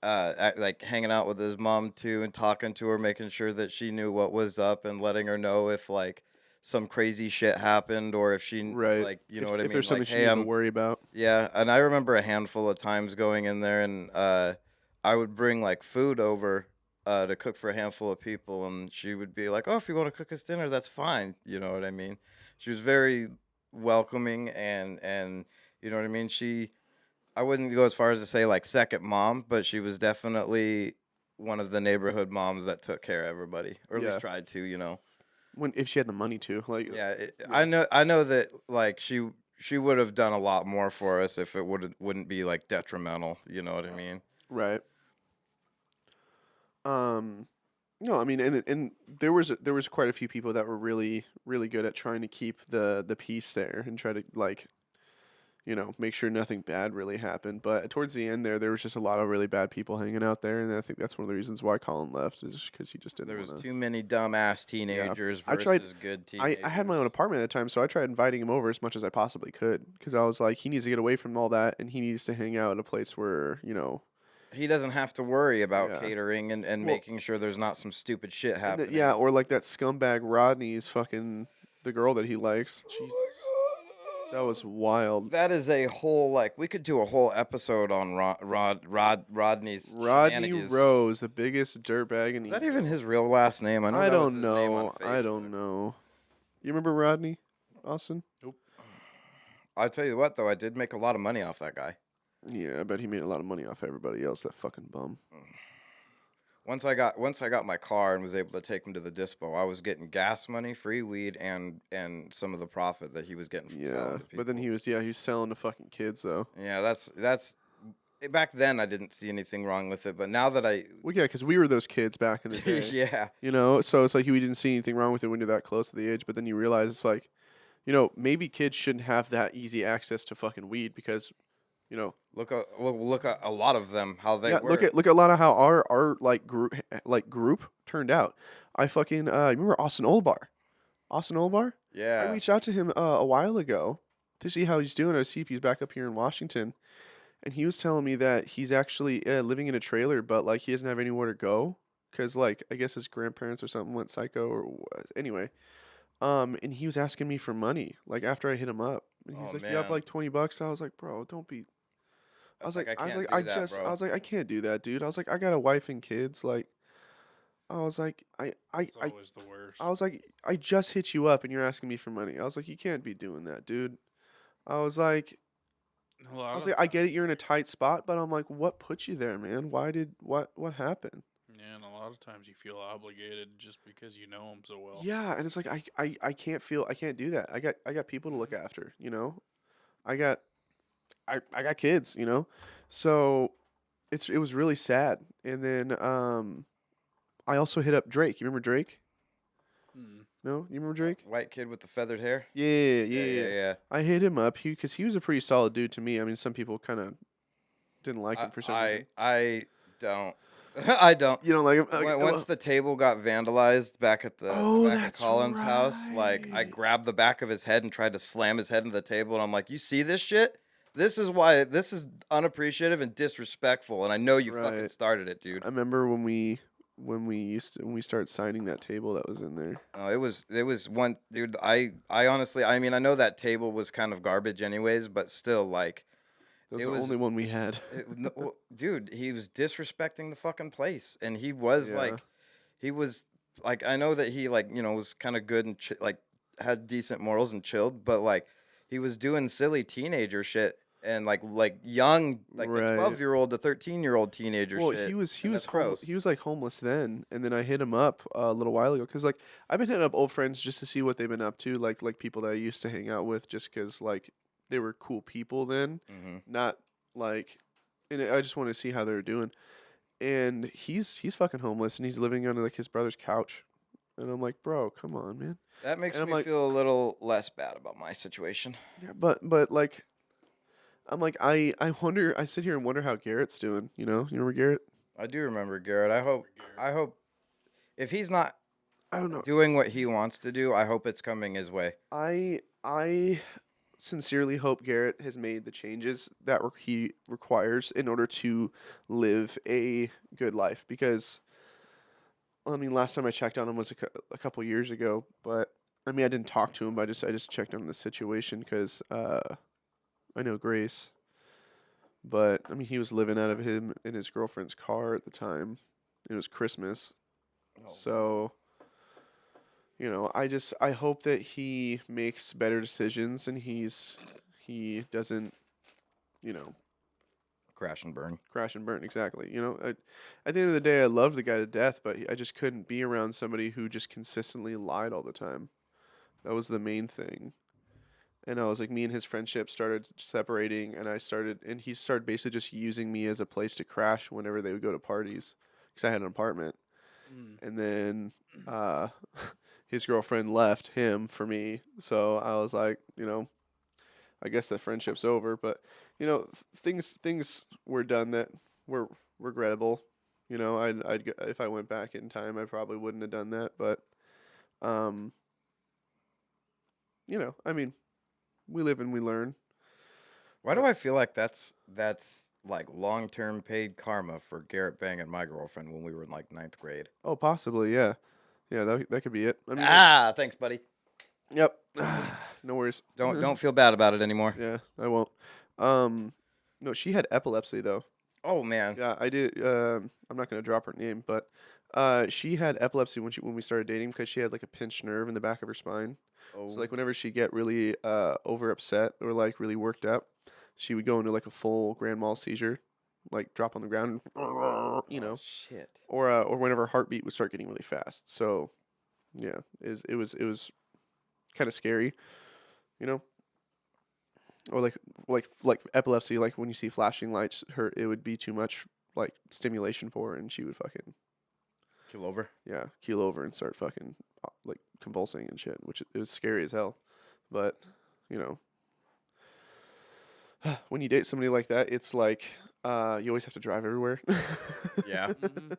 like hanging out with his mom too, and talking to her, making sure that she knew what was up, and letting her know if like some crazy shit happened, or if she Right. like, you know what I If there's mean, like, something she hey, needed to I'm worry about. yeah. And I remember a handful of times going in there, and I would bring like food over. To cook for a handful of people, and she would be like, "Oh, if you want to cook us dinner, that's fine." You know what I mean? She was very welcoming, and you know what I mean. I wouldn't go as far as to say like second mom, but she was definitely one of the neighborhood moms that took care of everybody, or at least Yeah. tried to. If she had the money to, like, Yeah, yeah. I know that like she would have done a lot more for us if it wouldn't be like detrimental. You know what I mean? Right. Um. No, I mean, and there was quite a few people that were really really good at trying to keep the peace there and try to like make sure nothing bad really happened. But towards the end there was just a lot of really bad people hanging out there, and I think that's one of the reasons why Colin left is because he just didn't There want was to. too many dumbass Yeah, teenagers I tried. versus good I had my own teenagers. apartment at the time, so I tried inviting him over as much as I possibly could because I was like, he needs to get away from all that, and he needs to hang out at a place where He doesn't have to worry about yeah. catering and Well, making sure there's not some stupid shit and yeah, happening. or like that scumbag Rodney's fucking the girl that he likes. Jesus, that was wild. That is a whole like we could do a whole episode on Rodney's Rodney shenanigans. Rose, the biggest dirtbag in Is that even Ego. his real last name? I know I that was don't his name on know. I Facebook. don't know. You remember Rodney, Austin? Nope. I'll tell you what though, I did make a lot of money off that guy. Yeah, I bet he made a lot of money off everybody else. That fucking bum. Once I got my car and was able to take him to the dispo, I was getting gas money, free weed, and some of the profit that he was getting from Yeah, selling to but then people. he was selling to fucking kids though. Yeah, that's back then I didn't see anything wrong with it, but now that I Well, yeah, because we were those kids back in the day. yeah, So it's like we didn't see anything wrong with it when you're that close to the age. But then you realize it's like, maybe kids shouldn't have that easy access to fucking weed because, you know, look at a lot of them how they yeah. were. Look at a lot of how our group turned out. I fucking you remember Austin Olbar? Austin Olbar? I Yeah. reached out to him a while ago to see how he's doing, to see if he's back up here in Washington, and he was telling me that he's actually living in a trailer, but like he doesn't have anywhere to go because like I guess his grandparents or something went psycho or anyway. And he was asking me for money like after I hit him up, and Oh he's like, "You have man. like $20?" I was like, "Bro, don't be." That's like I I was can't like, do that, I bro. was like, I can't do that, dude. I was like, I got a wife and kids. Like, I was like, It's always the worst. I was like, I just hit you up and you're asking me for money. I was like, you can't be doing that, dude. I was like, A lot of I times, get it, you're in a tight spot, but I'm like, what put you there, man? What happened? yeah, and a lot of times you feel obligated just because you know them so well. Yeah, and it's like I can't do that. I got people to look after, I got I got kids, So it was really sad. And then I also hit up Drake. You remember Drake? Mm. No, you remember Drake? White kid with the feathered hair. Yeah, Yeah, yeah, yeah, yeah. yeah. I hit him up because he was a pretty solid dude to me. I mean, some people kind of didn't like him for some reason. I don't. I don't. You don't like him? Okay, Once well, the table got vandalized back at the oh, back at that's Colin's house, like I right. grabbed the back of his head and tried to slam his head into the table, and I'm like, "You see this shit? This is why this is unappreciative and disrespectful, and I know you fucking Right. started it, dude." I remember when we started signing that table that was in there. No, it was one dude. I honestly, I mean, I know that table was kind of garbage, anyways, but still, like, That was it the was, only one we had. no, well, dude. He was disrespecting the fucking place, and he was Yeah. like, he was like, I know that he like, was kind of good and like had decent morals and chilled, but like, he was doing silly teenager shit and like young, like the Right. 12-year-old to 13-year-old teenager Well, shit, he and was that's gross. he was like homeless then, and then I hit him up a little while ago because like I've been hitting up old friends just to see what they've been up to, like people that I used to hang out with, just because like they were cool people then, Mm-hmm. not like. And I just wanted to see how they were doing. And he's fucking homeless, and he's living on like his brother's couch. And I'm like, bro, come on, man. That makes And I'm me like, feel a little less bad about my situation. yeah, but like, I'm like, I wonder. I sit here and wonder how Garrett's doing. You remember Garrett? I do remember Garrett. I hope if he's not I don't know. doing what he wants to do, I hope it's coming his way. I sincerely hope Garrett has made the changes that he requires in order to live a good life. Because I mean, last time I checked on him was a couple years ago, but I mean, I didn't talk to him. But I just checked on the situation because I know Grace, but I mean, he was living out of him and his girlfriend's car at the time. It was Christmas, Oh, so I hope that he makes better decisions and he doesn't you know crash and burn. crash and burn. Exactly. At the end of the day, I loved the guy to death, but I just couldn't be around somebody who just consistently lied all the time. That was the main thing. And I was like, me and his friendship started separating, and he started basically just using me as a place to crash whenever they would go to parties, because I had an apartment. Mm. And then uh, his girlfriend left him for me, so I was like, I guess that friendship's over. But things were done that were regrettable. If I went back in time, I probably wouldn't have done that. But um, I mean, we live and we learn. Why do I feel like that's like long term paid karma for Garrett banging my girlfriend when we were in like ninth grade? Oh, possibly, yeah, yeah. That could be it. I mean, Thanks, buddy. yep. No worries. Don't feel bad about it anymore. Yeah, I won't. Um, no, she had epilepsy though. Oh man. Yeah, I did. I'm not gonna drop her name, but she had epilepsy when we started dating because she had like a pinched nerve in the back of her spine. So Oh like whenever she get really over upset or like really worked up, she would go into like a full grand mal seizure, like drop on the ground, shit. or whenever her heartbeat would start getting really fast. So yeah, it was kind of scary, you know. Or like epilepsy, like when you see flashing lights, it would be too much like stimulation for her, and she would fucking Kill over. keel over and start fucking like convulsing and shit, which it was scary as hell. But you know, when you date somebody like that, it's like you always have to drive everywhere. Yeah. Mhm.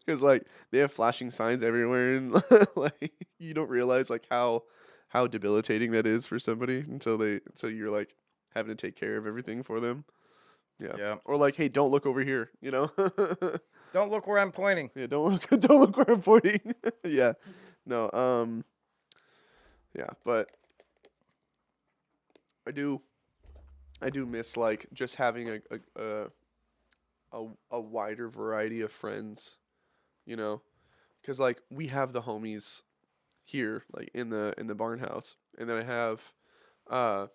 Because like they have flashing signs everywhere, and like you don't realize like how debilitating that is for somebody until you're like having to take care of everything for them. Yeah. Yeah. Or like, hey, don't look over here. Don't look where I'm pointing. Yeah, don't look don't look where I'm pointing. Yeah. No. Yeah, but I do miss like just having a wider variety of friends, you know, because like we have the homies here, like in the barn house, and then I have, uh,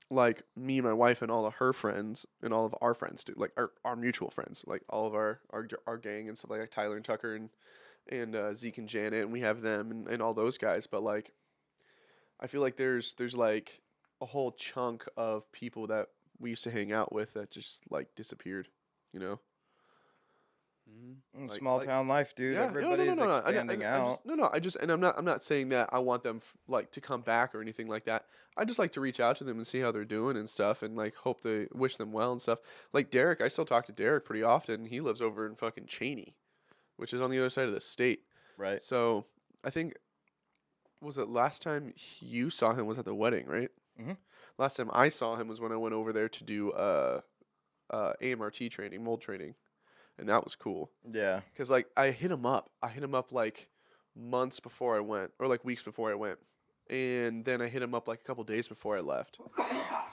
like me and my wife and all of her friends and all of our friends too, like our mutual friends, like all of our gang and stuff like Tyler and Tucker and Zeke and Janet, and we have them and all those guys, but like I feel like there's like a whole chunk of people that we used to hang out with that just like disappeared, you know? Mhm. Small town life, dude. Yeah, Everybody's no. expanding out. I just and I'm not saying that I want them like to come back or anything like that. I just like to reach out to them and see how they're doing and stuff, and like hope they wish them well and stuff. Like Derek, I still talk to Derek pretty often. He lives over in fucking Cheney, which is on the other side of the state. Right. So I think was it last time you saw him was at the wedding, right? Mhm. Last time I saw him was when I went over there to do AMRT training, mold training, and that was cool. Yeah. Cause like I hit him up. I hit him up like months before I went, or like weeks before I went, and then I hit him up like a couple days before I left,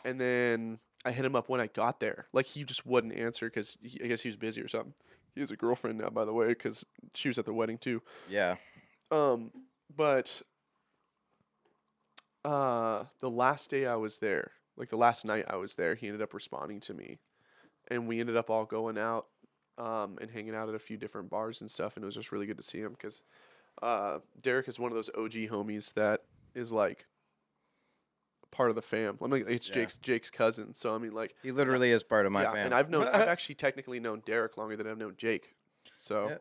and then I hit him up when I got there. Like he just wouldn't answer because I guess he was busy or something. He has a girlfriend now, by the way, because she was at the wedding too. Yeah. But the last day I was there, like the last night I was there, he ended up responding to me, and we ended up all going out, and hanging out at a few different bars and stuff, and it was just really good to see him because Derek is one of those OG homies that is like part of the fam. I mean, it's Yeah. Jake's cousin. So I mean, like, He literally is part of my yeah. fam. And I've actually technically known Derek longer than I've known Jake. So Yeah,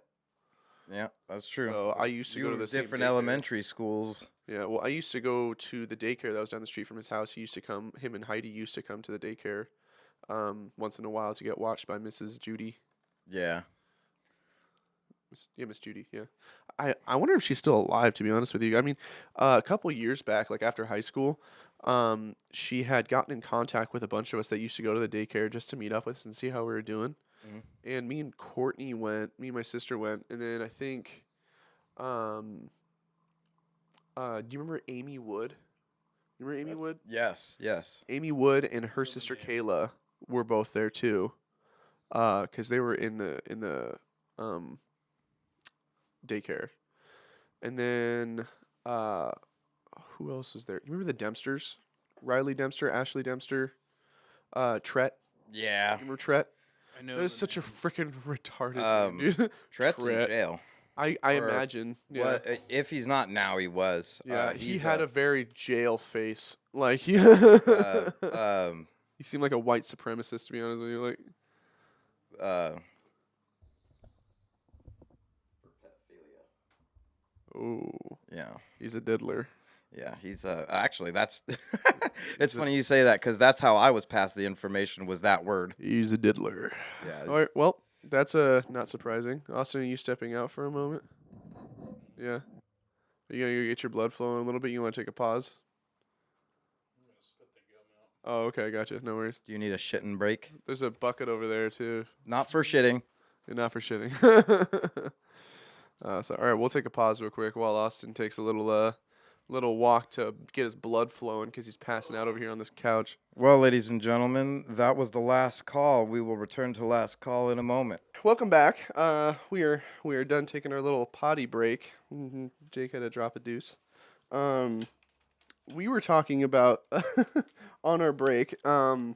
yeah, that's true. so I used to You go to were the same different daycare. elementary schools. Yeah, well, I used to go to the daycare that was down the street from his house. He used to come. Him and Heidi used to come to the daycare, once in a while to get watched by Mrs. Judy. Yeah. Miss Judy. Yeah, I wonder if she's still alive. To be honest with you, I mean, a couple years back, like after high school, she had gotten in contact with a bunch of us that used to go to the daycare just to meet up with us and see how we were doing. Mhm. And me and Courtney went. Me and my sister went, and then I think, do you remember Amy Wood? You remember Amy Wood? Yes, yes. Amy Wood and her sister Kayla were both there too, because they were in the um daycare. And then who else was there? You remember the Dempsters? Riley Dempster, Ashley Dempster, Tret. Yeah. Remember Tret? I know That is the such a name. freaking retarded name, dude. Tret's in Tret. jail. I Or imagine. Yeah. What if he's not now? He was. Yeah, he He's had a very jail face. Like he, um he seemed like a white supremacist. To be honest with you, like uh. oh, Yeah. he's a diddler. Yeah, he's actually that's it's funny you say that because that's how I was passed the information was that word. He's a diddler. Yeah. All right. Well, that's not surprising. Austin, are you stepping out for a moment? Yeah. Are you gonna go get your blood flowing a little bit? You want to take a pause? Oh, okay, gotcha. No worries. Do you need a shitting break? There's a bucket over there too. Not for shitting. Not for shitting. So all right, we'll take a pause real quick while Austin takes a little walk to get his blood flowing because he's passing out over here on this couch. Well, ladies and gentlemen, that was the last call. We will return to last call in a moment. Welcome back. We are done taking our little potty break. Jake had to drop a deuce. We were talking about on our break. Some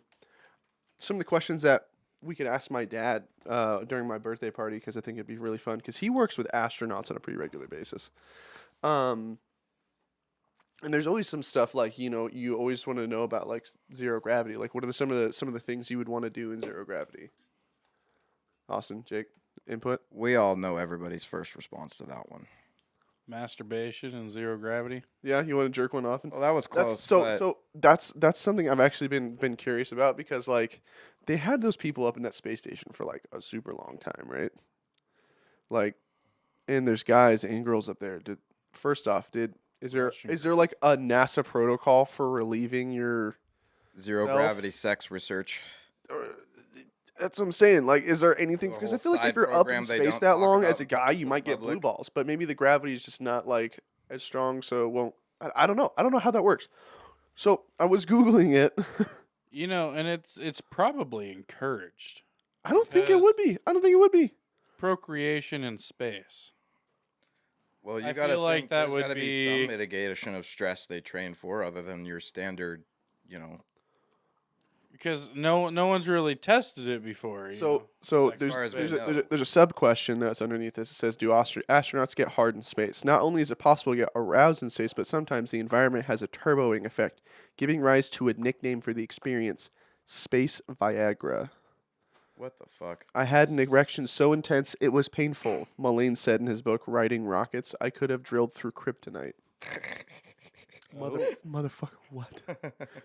of the questions that we could ask my dad during my birthday party because I think it'd be really fun because he works with astronauts on a pretty regular basis. And there's always some stuff like you always want to know about like zero gravity. Like what are some of the things you would want to do in zero gravity? Austin, Jake, input. We all know everybody's first response to that one. Masturbation and zero gravity. Yeah, you want to jerk one off? Well, that was close. So that's something I've actually been curious about because like they had those people up in that space station for like a super long time, right? Like, and there's guys and girls up there. Is there like a NASA protocol for relieving your Zero self? gravity sex research. That's what I'm saying. Like, is there anything? The Because I whole feel like if side you're up in program they space don't that talk long about as a guy, you the might get blue public. balls. But maybe the gravity is just not like as strong, so it won't. I don't know. I don't know how that works. So I was googling it. And it's probably encouraged. I don't think it would be. I don't think it would be. Procreation in space. Well, you I gotta feel like think that there's would gotta be be- some mitigation of stress they train for, other than your standard, Because no one's really tested it before. So Sex there's far as we there's a, know. there's a sub question that's underneath this. It says, "Do astronauts get hard in space? Not only is it possible to get aroused in space, but sometimes the environment has a turboing effect, giving rise to a nickname for the experience: Space Viagra." What the fuck? I had an erection so intense it was painful, Mullane said in his book Riding Rockets. I could have drilled through kryptonite. Motherfucker, what?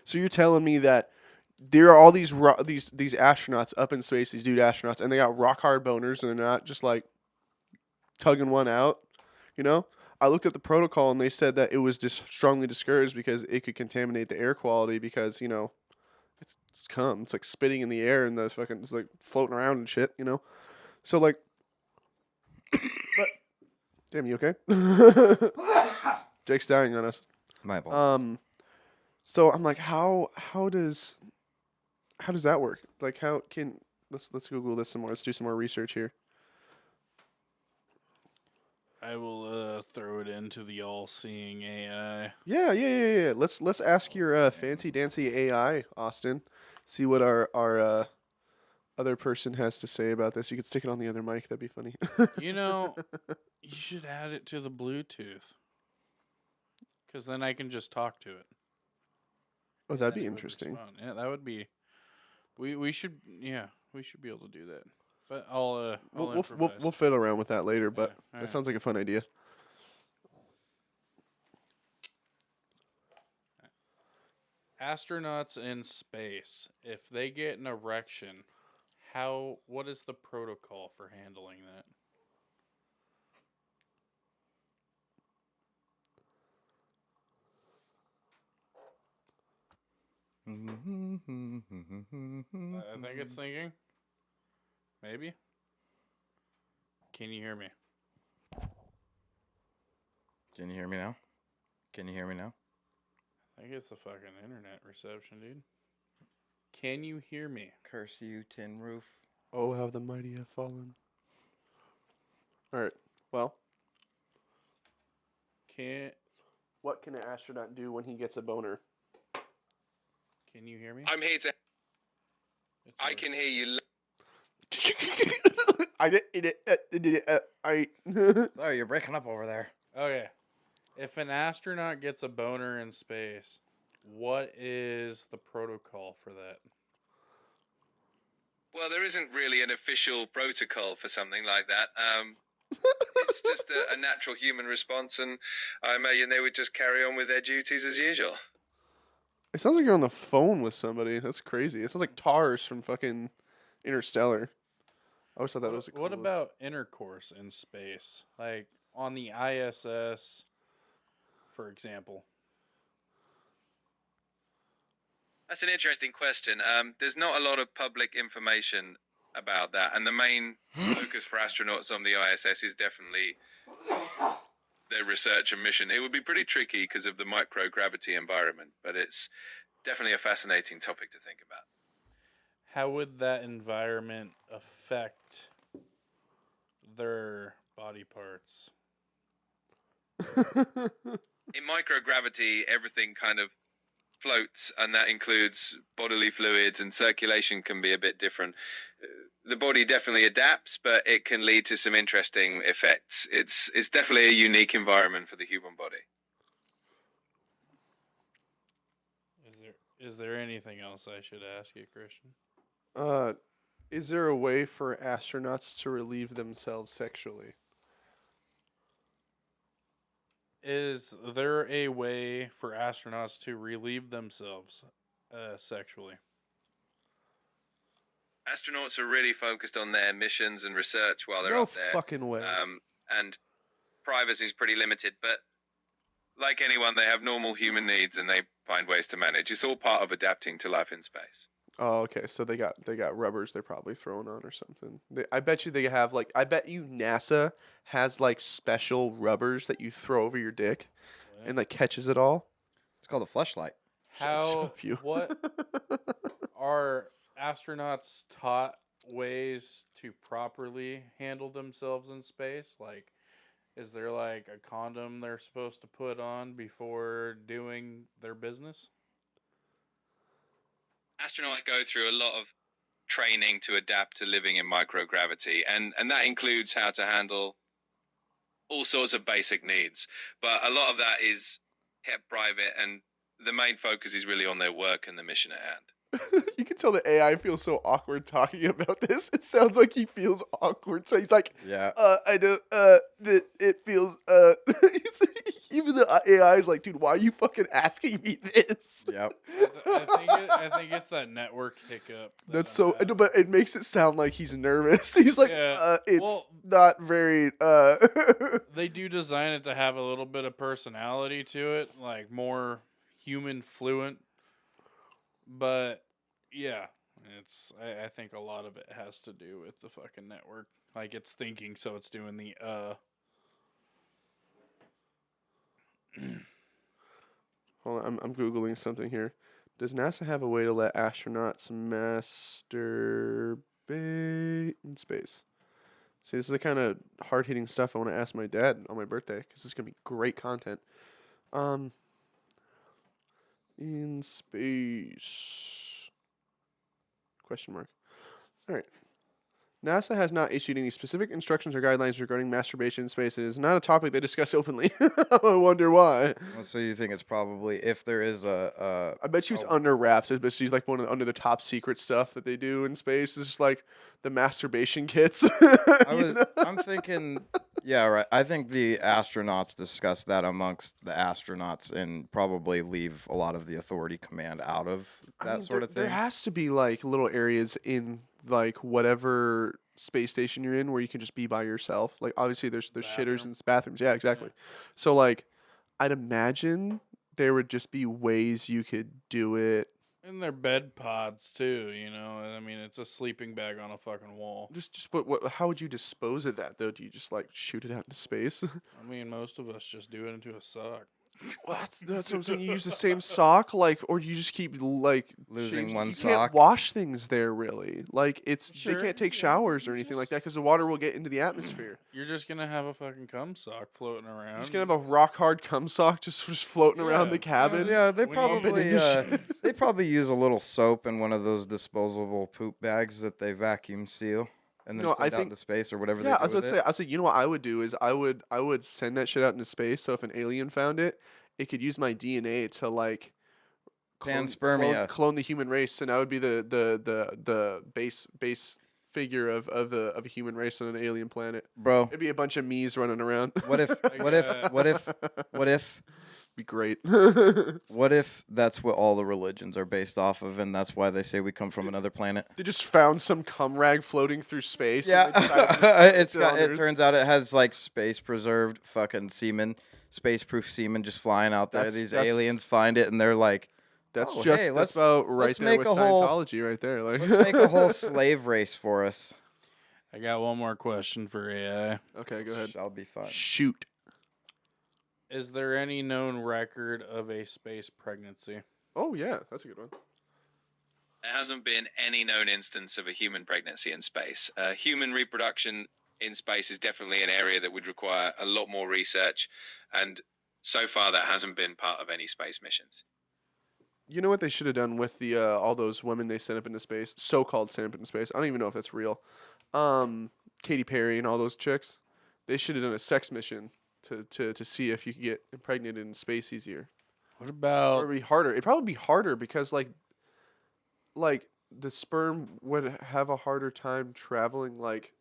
So you're telling me that there are all these astronauts up in space, these dude astronauts, and they got rock hard boners, and they're not just like tugging one out, I looked at the protocol, and they said that it was just strongly discouraged because it could contaminate the air quality because it's cum. It's like spitting in the air and the fucking it's like floating around and shit, So like, but damn, you okay? Jake's dying on us. My apologies. So I'm like, how does that work? Like, how can let's Google this some more. Let's do some more research here. I will throw it into the all-seeing AI. Yeah. Let's ask your fancy dancy AI, Austin. See what our other person has to say about this. You could stick it on the other mic. That'd be funny. You should add it to the Bluetooth. Because then I can just talk to it. Oh, Yeah, that'd be that would interesting. fun. Yeah, that would be. We should we should be able to do that. But I'll improvise. We'll fiddle around with that later, Yeah, but all that right. sounds like a fun idea. Astronauts in space, if they get an erection, what is the protocol for handling that? I think it's thinking. Maybe. Can you hear me? Can you hear me now? Can you hear me now? I think it's the fucking internet reception, dude. Can you hear me? Curse you, tin roof. Oh, how the mighty have fallen. All right. Well, Can what can an astronaut do when he gets a boner? Can you hear me? I'm here to. It's I working. can hear you. Sorry, you're breaking up over there. Okay. If an astronaut gets a boner in space, what is the protocol for that? Well, there isn't really an official protocol for something like that. It's just a natural human response, and I imagine they would just carry on with their duties as usual. It sounds like you're on the phone with somebody. That's crazy. It sounds like Tars from fucking Interstellar. I always thought that was the What coolest. about intercourse in space? Like on the ISS, for example. That's an interesting question. There's not a lot of public information about that, and the main focus for astronauts on the ISS is definitely their research and mission. It would be pretty tricky because of the microgravity environment, but it's definitely a fascinating topic to think about. How would that environment affect their body parts? In microgravity, everything kind of floats, and that includes bodily fluids, and circulation can be a bit different. The body definitely adapts, but it can lead to some interesting effects. It's definitely a unique environment for the human body. Is there anything else I should ask you, Christian? Is there a way for astronauts to relieve themselves sexually? Is there a way for astronauts to relieve themselves sexually? Astronauts are really focused on their missions and research while they're No up there. fucking way. And privacy is pretty limited, but like anyone, they have normal human needs and they find ways to manage. It's all part of adapting to life in space. Oh, okay. So they got rubbers they're probably throwing on or something. I bet you they have like I bet you NASA has like special rubbers that you throw over your dick and like catches it all. It's called a fleshlight. Shut How up, you. what are astronauts taught ways to properly handle themselves in space? Like, is there like a condom they're supposed to put on before doing their business? Astronauts go through a lot of training to adapt to living in microgravity, and that includes how to handle all sorts of basic needs. But a lot of that is kept private, and the main focus is really on their work and the mission at hand. You can tell the AI feels so awkward talking about this. It sounds like he feels awkward. So he's like, Yeah. I don't, that it feels, even the AI is like, dude, why are you fucking asking me this? Yep. I think it's that network hiccup. That's so, I'm having. but it makes it sound like he's nervous. He's like, Yeah, it's well- not very, They do design it to have a little bit of personality to it, like more human fluent. But yeah, I think a lot of it has to do with the fucking network. Like it's thinking, so it's doing the Hold on, I'm Googling something here. Does NASA have a way to let astronauts masturbate in space? See, this is the kind of hard hitting stuff I want to ask my dad on my birthday because this is gonna be great content. In space? Question mark. All right. NASA has not issued any specific instructions or guidelines regarding masturbation in space. It is not a topic they discuss openly. I wonder why. Well, so you think it's probably if there is I bet you it's a under wraps. I bet she's like one of the, under the top secret stuff that they do in space. It's just like the masturbation kits. I'm thinking, yeah, right. I think the astronauts discuss that amongst the astronauts and probably leave a lot of the authority command out of that sort of There thing. has to be like little areas in like whatever space station you're in where you can just be by yourself. Like obviously there's shitters Bathroom. and bathrooms. Yeah, exactly. So like I'd imagine there would just be ways you could do it. And their bed pods too, you know. I mean, it's a sleeping bag on a fucking wall. Just what how would you dispose of that though? Do you just like shoot it out into space? I mean, most of us just do it into a sock. That's what I'm saying. You use the same sock, like, or you just keep like Losing changing- one you sock. can't wash things there, really. Like, it's Sure, they can't take yeah, showers or you anything like just- that because the water will get into the atmosphere. You're just gonna have a fucking cum sock floating around. You're just gonna have a rock hard cum sock just floating around Yeah, the cabin. Yeah, they When you- probably use a little soap in one of those disposable poop bags that they vacuum seal and then No, send I out think- into space or whatever Yeah, they I do was about with to it. say. I said, you know what I would do is I would send that shit out into space. So if an alien found it, it could use my DNA to like Panspermia. clone the human race, and I would be the base figure of a human race on an alien planet. Bro, It'd be a bunch of me's running around. what if Be great. what if that's what all the religions are based off of and that's why they say we come from another planet? They just found some cum rag floating through space. and they decided to Yeah. put it on It Earth. turns out it has like space preserved fucking semen, space proof semen just flying out there. These That's- aliens find it and they're like, That's oh, just hey, that's let's about right let's there make with a whole- Scientology right there. Like let's make a whole slave race for us. I got one more question for AI. Okay, go ahead. Shall be fun. Shoot. Is there any known record of a space pregnancy? Oh yeah, that's a good one. There hasn't been any known instance of a human pregnancy in space. Human reproduction in space is definitely an area that would require a lot more research, and so far that hasn't been part of any space missions. You know what they should have done with the all those women they sent up into space, so-called sent up into space. I don't even know if that's real. Katy Perry and all those chicks, they should have done a sex mission to see if you could get impregnated in space easier. What Or about it'd be harder. It'd probably be harder because like the sperm would have a harder time traveling like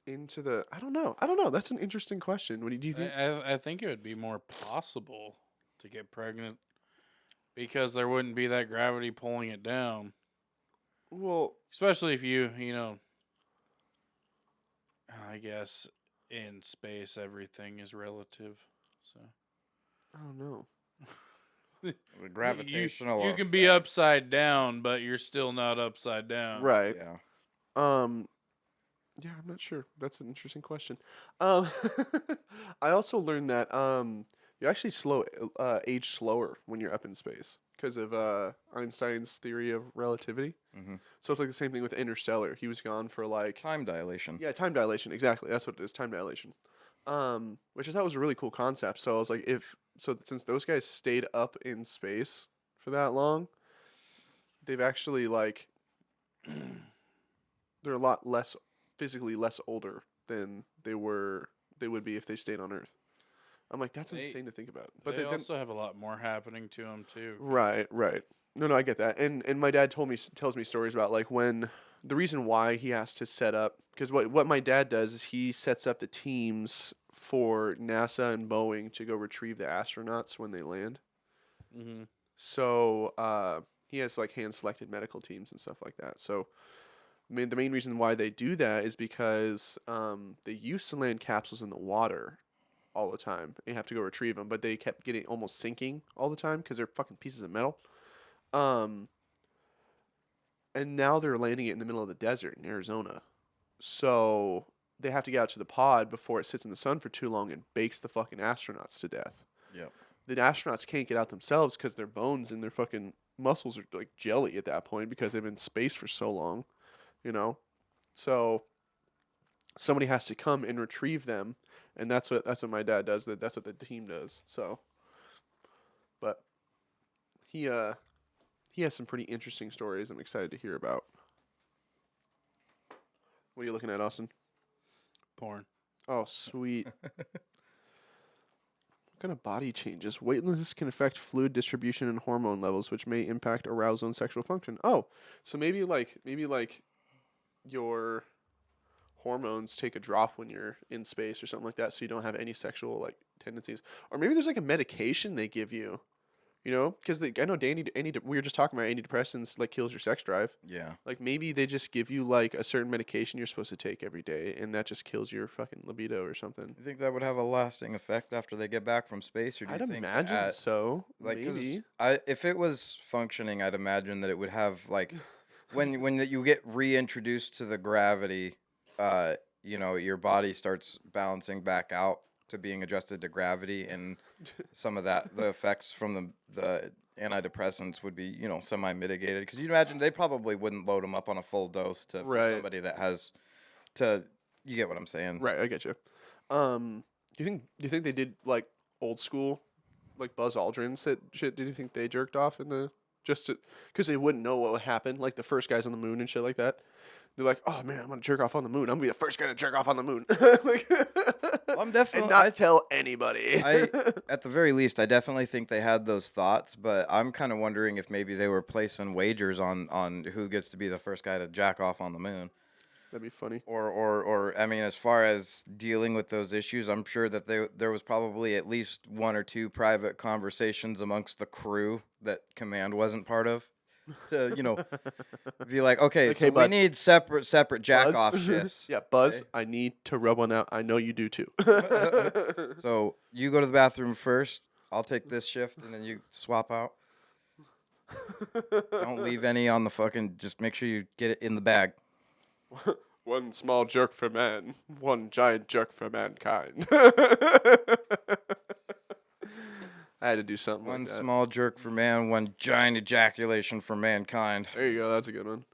into the. I don't know. That's an interesting question. What do you think? I think it would be more possible to get pregnant because there wouldn't be that gravity pulling it down. Well, Especially if you know, I guess in space everything is relative. So I don't know. The gravitational. You can be effect. upside down, but you're still not upside down. Right. Yeah. Yeah, I'm not sure. That's an interesting question. I also learned that you actually age slower when you're up in space because of Einstein's theory of relativity. Mhm. So it's like the same thing with Interstellar. He was gone for like Time dilation. yeah, time dilation. Exactly. That's what it is. Time dilation. Which I thought was a really cool concept. So I was like, since those guys stayed up in space for that long, they've actually like they're a lot less physically less older than they would be if they stayed on Earth. I'm like, that's They- insane to think about. But But they then, also have a lot more happening to them too. right. No, I get that. And my dad tells me stories about like when the reason why he has to set up because what my dad does is he sets up the teams for NASA and Boeing to go retrieve the astronauts when they land. Mm-hmm. So he has like hand selected medical teams and stuff like that. So the main reason why they do that is because they used to land capsules in the water all the time. You have to go retrieve them, but they kept getting almost sinking all the time because they're fucking pieces of metal. And now they're landing it in the middle of the desert in Arizona. So they have to get out to the pod before it sits in the sun for too long and bakes the fucking astronauts to death. Yep. The astronauts can't get out themselves because their bones and their fucking muscles are like jelly at that point because they've been in space for so long, you know? So somebody has to come and retrieve them, and that's what my dad does. That's what the team does. So, but he has some pretty interesting stories I'm excited to hear about. What are you looking at, Austin? Porn. Oh, sweet. What kind of body changes? Weightlessness can affect fluid distribution and hormone levels, which may impact arousal and sexual function. Oh, so maybe your hormones take a drop when you're in space or something like that, so you don't have any sexual like tendencies. Or maybe there's like a medication they give you, because I know we were just talking about antidepressants like kills your sex drive. Yeah. Like maybe they just give you like a certain medication you're supposed to take every day, and that just kills your fucking libido or something. You think that would have a lasting effect after they get back from space, or do you I'd think imagine that, so. like, 'cause Maybe. if it was functioning, I'd imagine that it would have like when you get reintroduced to the gravity, your body starts balancing back out to being adjusted to gravity, and some of the effects from the antidepressants would be semi mitigated, because you imagine they probably wouldn't load them up on a full dose for Right. somebody that has to. You get what I'm saying? Right, I get you. Do you think they did like old school, like Buzz Aldrin said shit? Did you think they jerked off in the just because they wouldn't know what would happen, like the first guys on the moon and shit like that? They're like, oh man, I'm gonna jerk off on the moon. I'm gonna be the first guy to jerk off on the moon. Like, I'm and definitely. not tell anybody. At the very least, I definitely think they had those thoughts, but I'm kind of wondering if maybe they were placing wagers on who gets to be the first guy to jack off on the moon. That'd be funny. Or I mean, as far as dealing with those issues, I'm sure that there was probably at least one or two private conversations amongst the crew that command wasn't part of, to be like, okay, Like, so hey, we bud. need separate jack Buzz? off shifts. Yeah, Buzz, okay? I need to rub one out. I know you do too. So you go to the bathroom first. I'll take this shift, and then you swap out. Don't leave any on the fucking. Just make sure you get it in the bag. One small jerk for man, one giant jerk for mankind. I had to do something One like that. small jerk for man, one giant ejaculation for mankind. There you go. That's a good one.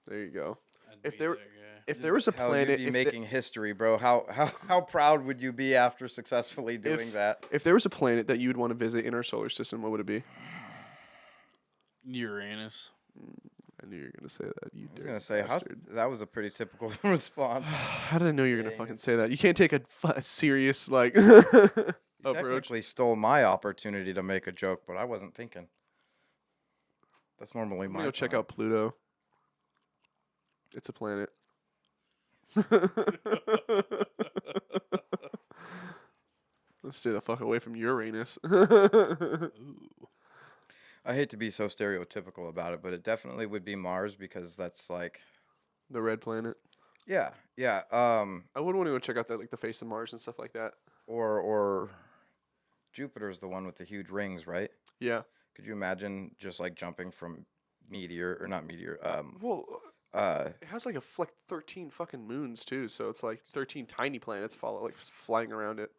There you go. I'd If be there- that guy. If there was a Hell, planet, you'd be making history, bro. How proud would you be after successfully doing that? if there was a planet that you would want to visit in our solar system, what would it be? Uranus. I knew you were gonna say that. You I was dirty gonna say bastard. that was a pretty typical response. How did I know you were gonna Dang fucking it. say that? You can't take a serious like You approach. technically stole my opportunity to make a joke, but I wasn't thinking. That's normally I'm my. gonna go check time. out Pluto. It's a planet. Let's stay the fuck away from Uranus. Ooh. I hate to be so stereotypical about it, but it definitely would be Mars, because that's like, The red planet. yeah. I would want to go check out the face of Mars and stuff like that. Or Jupiter's the one with the huge rings, right? Yeah. Could you imagine just like jumping from meteor or not meteor? Well, it has like 13 fucking moons too, so it's like 13 tiny planets flying around it.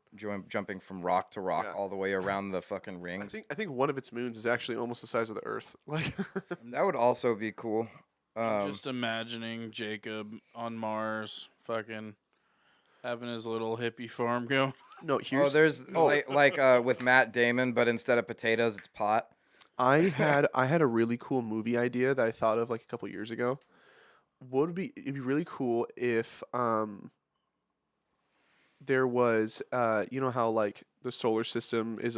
Jumping from rock to rock Yeah. all the way around the fucking I rings. think one of its moons is actually almost the size of the Earth. Like, That would also be cool. I'm just imagining Jacob on Mars, fucking having his little hippie farm going. no, Oh, here's there's like with Matt Damon, but instead of potatoes, it's pot. I had a really cool movie idea that I thought of like a couple years ago. It'd be really cool if there was how like the solar system is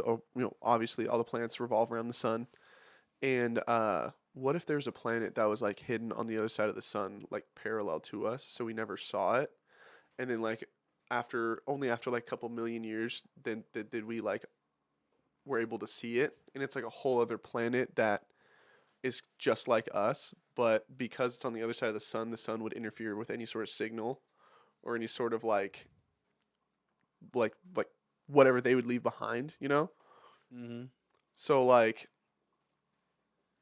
obviously all the planets revolve around the sun, and what if there's a planet that was like hidden on the other side of the sun, like parallel to us, so we never saw it, and then like after like a couple million years, then did we like were able to see it, and it's like a whole other planet that is just like us, but because it's on the other side of the sun would interfere with any sort of signal or any sort of like whatever they would leave behind, Mm-hmm. So like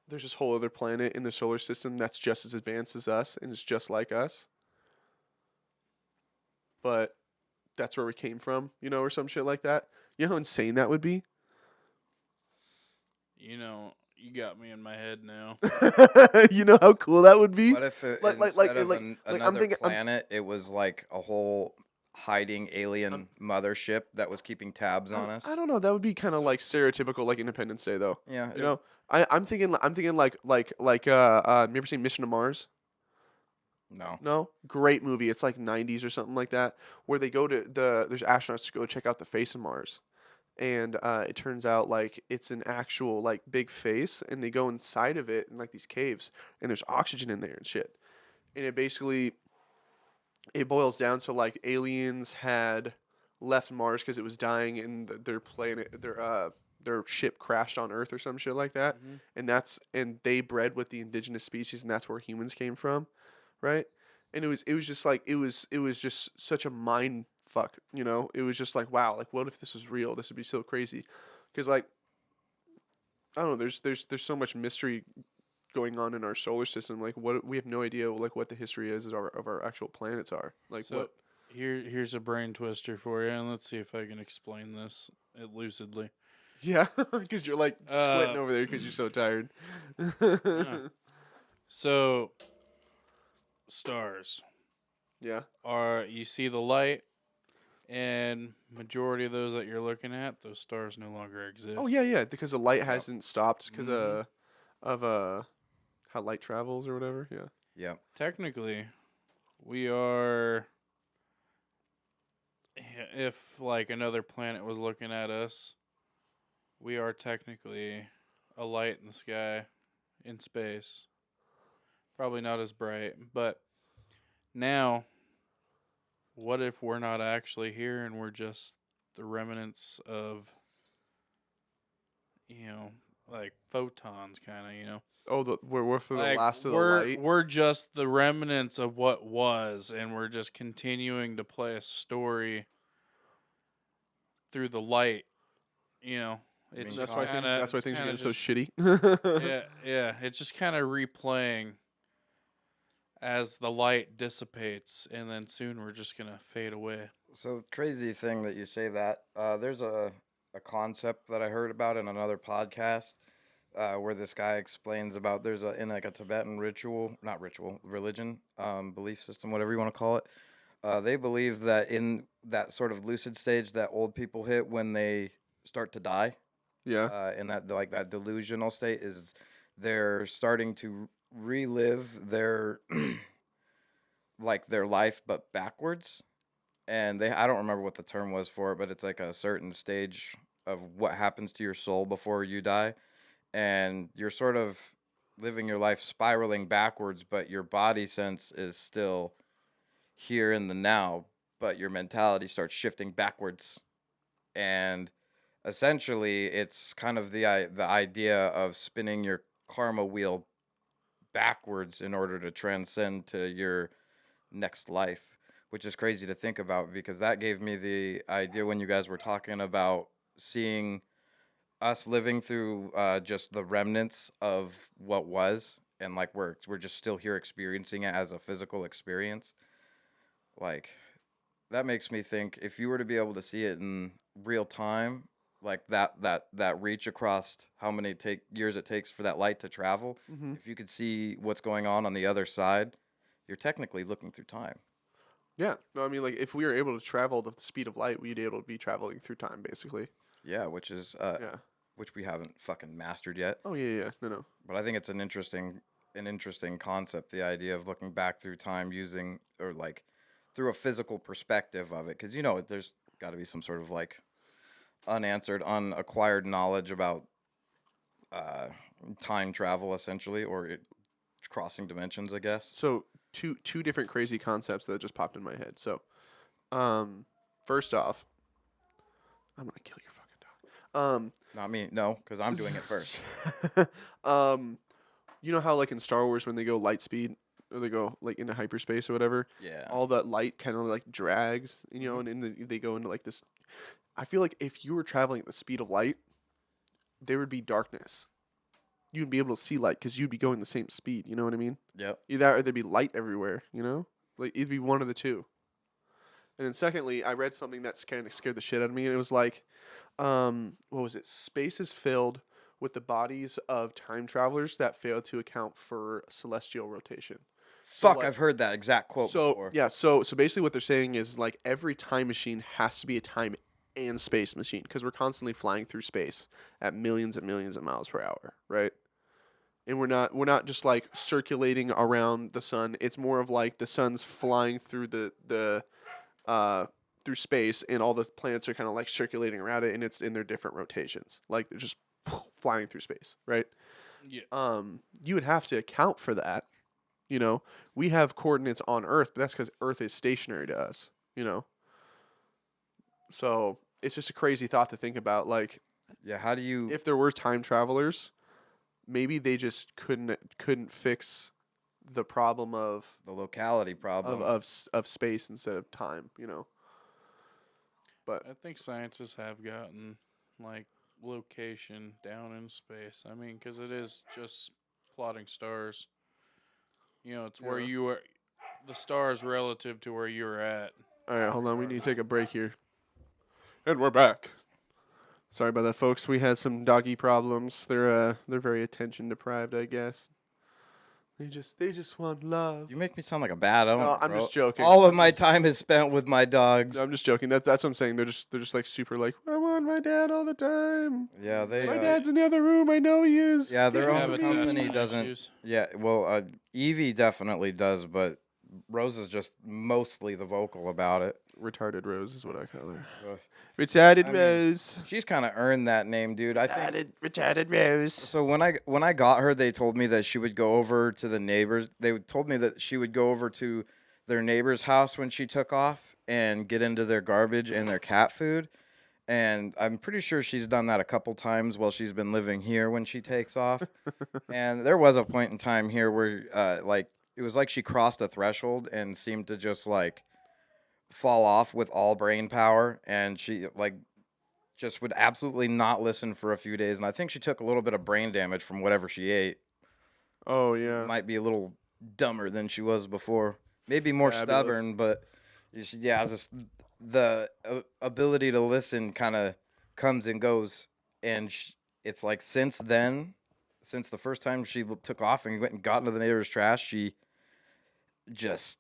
there's this whole other planet in the solar system that's just as advanced as us and is just like us, but that's where we came from, or some shit like that. You know how insane that would be? You got me in my head now. You know how cool that would be? What if Like- instead of I'm another thinking- I'm- planet, it was like a whole hiding alien mothership that was keeping tabs on us? I don't know. That would be kind of like stereotypical, like Independence Day, though. Yeah, You know, I'm thinking like have you ever seen Mission to Mars? No. No, great movie. It's like 90s or something like that, where they go to there's astronauts to go check out the face of Mars, and it turns out like it's an actual like big face, and they go inside of it in like these caves, and there's oxygen in there and shit, and it boils down to like aliens had left Mars because it was dying, and their planet their ship crashed on Earth or some shit like that, Mhm. and they bred with the indigenous species, and that's where humans came from, right? And it was just like it was just such a mind fuck, you know. It was just like, wow, like what if this was real? This would be so crazy, because like I don't know, there's so much mystery going on in our solar system. Like what we have no idea like what the history is of our actual planets are. Like So what? here's a brain twister for you, and let's see if I can explain this lucidly. Yeah, because you're like squinting Uh, over there because you're so tired. uh, so stars Yeah. are you see the light, and majority of those that you're looking at, those stars no longer exist. Oh yeah, yeah. Because the light Yep. hasn't stopped because Mhm. of how light travels or whatever. Yeah. Yep. Technically, we are. If like another planet was looking at us, we are technically a light in the sky, in space. Probably not as bright, but now, what if we're not actually here and we're just the remnants of, you know, like photons, kind of, you know, Oh, we're for the like last of the we're light. we're just the remnants of what was, and we're just continuing to play a story through the light. You know, I it's mean, just kind of That's why it's things are kind of getting so just shitty. yeah, yeah. It's just kind of replaying as the light dissipates, and then soon we're just gonna fade away. So crazy thing that you say that. There's a concept that I heard about in another podcast where this guy explains about there's a in like a Tibetan ritual, not ritual, religion, belief system, whatever you want to call it. They believe that in that sort of lucid stage that old people hit when they start to die, Yeah. in that like that delusional state is they're starting to relive their like their life but backwards. And they I don't remember what the term was for it, but it's like a certain stage of what happens to your soul before you die, and you're sort of living your life spiraling backwards, but your body sense is still here in the now, but your mentality starts shifting backwards. And essentially it's kind of the idea of spinning your karma wheel backwards in order to transcend to your next life, which is crazy to think about because that gave me the idea when you guys were talking about seeing us living through just the remnants of what was, and like we're just still here experiencing it as a physical experience. Like that makes me think if you were to be able to see it in real time, like that reach across how many take years it takes for that light to travel, Mm-hmm. if you could see what's going on the other side, you're technically looking through time. Yeah. No, I mean like if we were able to travel the speed of light, we'd be able to be traveling through time basically. Yeah, which is Yeah. which we haven't fucking mastered yet. Oh yeah, yeah. No, no. But I think it's an interesting concept, the idea of looking back through time using or like through a physical perspective of it, because you know there's got to be some sort of like unanswered, unacquired knowledge about uh, time travel, essentially, or crossing dimensions, I guess. So two different crazy concepts that just popped in my head. So, um, first off, I'm gonna kill your fucking dog. Not me, no, because I'm doing it first. um, you know how like in Star Wars when they go light speed or they go like into hyperspace or whatever, Yeah. all that light kind of like drags, you know, Mhm. and they go into like this. I feel like if you were traveling at the speed of light, there would be darkness. You'd be able to see light because you'd be going the same speed. You know what I mean? Yep. Either that or there'd be light everywhere. You know, like it'd be one of the two. And then secondly, I read something that's kind of scared the shit out of me, and it was like, what was it? Space is filled with the bodies of time travelers that fail to account for celestial rotation. So Fuck, like, I've heard that exact quote so before. yeah, so basically what they're saying is like every time machine has to be a time and space machine because we're constantly flying through space at millions and millions of miles per hour, right? and we're not just like circulating around the sun. It's more of like the sun's flying through through space, and all the planets are kind of like circulating around it, and it's in their different rotations, like they're just flying through space, right? Yeah. You would have to account for that. You know, we have coordinates on Earth, but that's because Earth is stationary to us. You know, so it's just a crazy thought to think about. Like, Yeah, how do you? if there were time travelers, maybe they just couldn't fix the problem The locality problem. of space instead of time. You know, but I think scientists have gotten like location down in space. I mean, because it is just plotting stars. You know, it's where Yeah. you are, the stars relative to where you're at. all right, hold on, we need to take a break here, and we're back. Sorry about that, folks. We had some doggy problems. They're very attention deprived, I guess. They just want love. You make me sound like a bad owner. No, I'm bro. just joking. All of I'm my just- time is spent with my dogs. No, I'm just joking. That's what I'm saying. They're just like super like, I want my dad all the time. Yeah, they. My dad's in the other room. I know he is. Yeah, their Give him own to me." company attachment doesn't- issues. Yeah, well, Evie definitely does, but Rose is just mostly the vocal about it. Retarded Rose is what I call her. Ugh. Retarded I mean, Rose. She's kind of earned that name, dude. I think. Retarded Rose. So when I got her, they told me that she would go over to the neighbors. They told me that she would go over to their neighbor's house when she took off and get into their garbage and their cat food. And I'm pretty sure she's done that a couple times while she's been living here when she takes off. And there was a point in time here where like it was like she crossed a threshold and seemed to just like fall off with all brain power, and she like just would absolutely not listen for a few days. And I think she took a little bit of brain damage from whatever she ate. Oh yeah. Might be a little dumber than she was before. Maybe more Fabulous. stubborn, but yeah, just the ability to listen kind of comes and goes. And it's like since then, since the first time she took off and went and got into the neighbor's trash, she just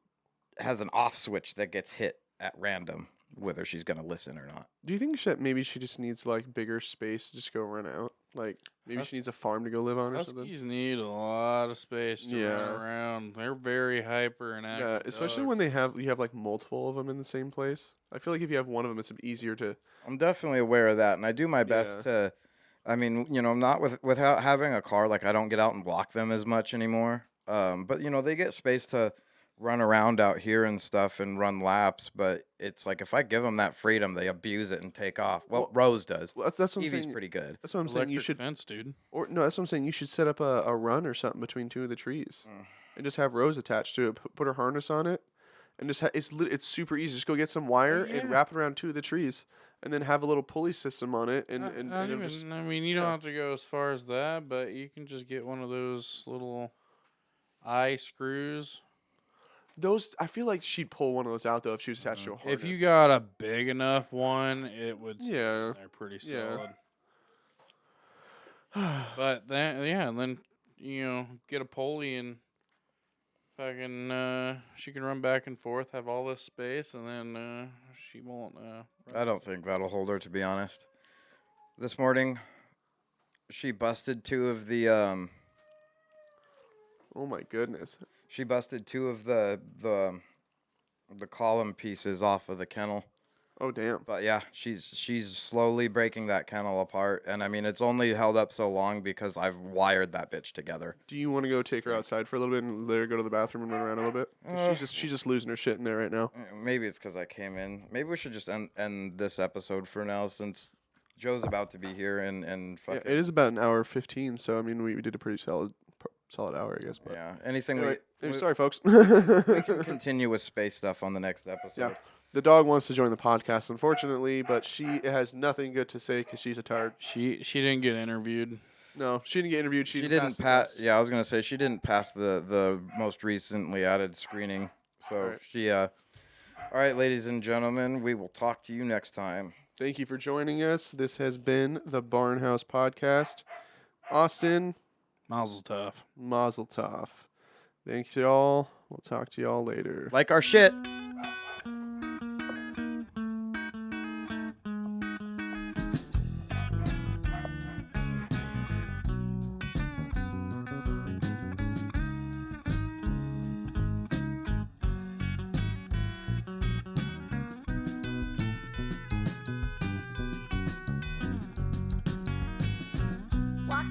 has an off switch that gets hit at random, whether she's gonna listen or not. Do you think maybe she just needs like bigger space to just go run out? Like maybe she needs a farm to go live on or something. Huskies need a lot of space to Yeah. run around. They're very hyper and active. Yeah, especially dogs. when you have like multiple of them in the same place. I feel like if you have one of them, it's easier to. I'm definitely aware of that, and I do my best to. I mean, you know, I'm not without having a car. Like I don't get out and walk them as much anymore. But you know, they get space to run around out here and stuff and run laps. But it's like if I give them that freedom, they abuse it and take off. Well, Rose does. Well, that's what I'm Evie's saying. pretty good. That's what I'm saying. You Electric should, fence, dude. or no, that's what I'm saying. You should set up a run or something between two of the trees, and just have Rose attached to it. Put her harness on it, and just it's super easy. Just go get some wire and yeah. wrap it around two of the trees, and then have a little pulley system on it, and Not it'll even, just I mean, you don't have to go as far as that, but you can just get one of those little eye screws. those. I feel like she'd pull one of those out though if she was attached to a harness. If you got a big enough one, it would stay Yeah. in there pretty Yeah. solid. But then, yeah, and then you know, get a pulley and fucking she can run back and forth, have all this space, and then she won't. I don't think that'll hold her, to be honest. This morning, she busted two of the oh my goodness. She busted two of the column pieces off of the kennel. Oh damn. But yeah, she's slowly breaking that kennel apart, and I mean it's only held up so long because I've wired that bitch together. Do you want to go take her outside for a little bit and let her go to the bathroom and run around a little bit? 'Cause she's just losing her shit in there right now. Maybe it's because I came in. Maybe we should just end this episode for now, since Joe's about to be here and fuck Yeah, it is about an hour 15, so I mean we did a pretty solid hour, I guess. But Yeah. Anything anyway, we sorry, folks. we can continue with space stuff on the next episode. Yeah. The dog wants to join the podcast, unfortunately, but she has nothing good to say because she's a tard. She didn't get interviewed. No, she didn't get interviewed. She didn't the pass. test. Yeah, I was gonna say she didn't pass the most recently added screening. So Alright. she. All right, ladies and gentlemen, we will talk to you next time. Thank you for joining us. This has been the Barnhouse Podcast. Austin, Mazel tov. Mazel Tov. Thanks, y'all. We'll talk to y'all later. Like our shit.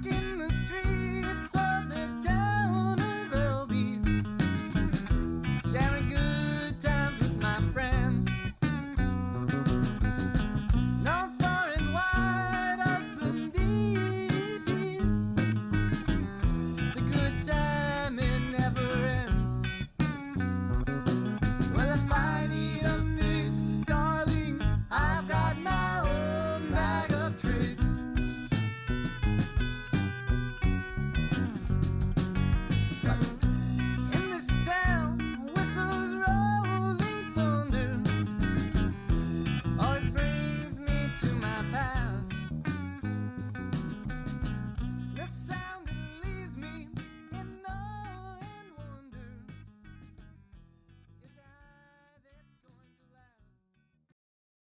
rocking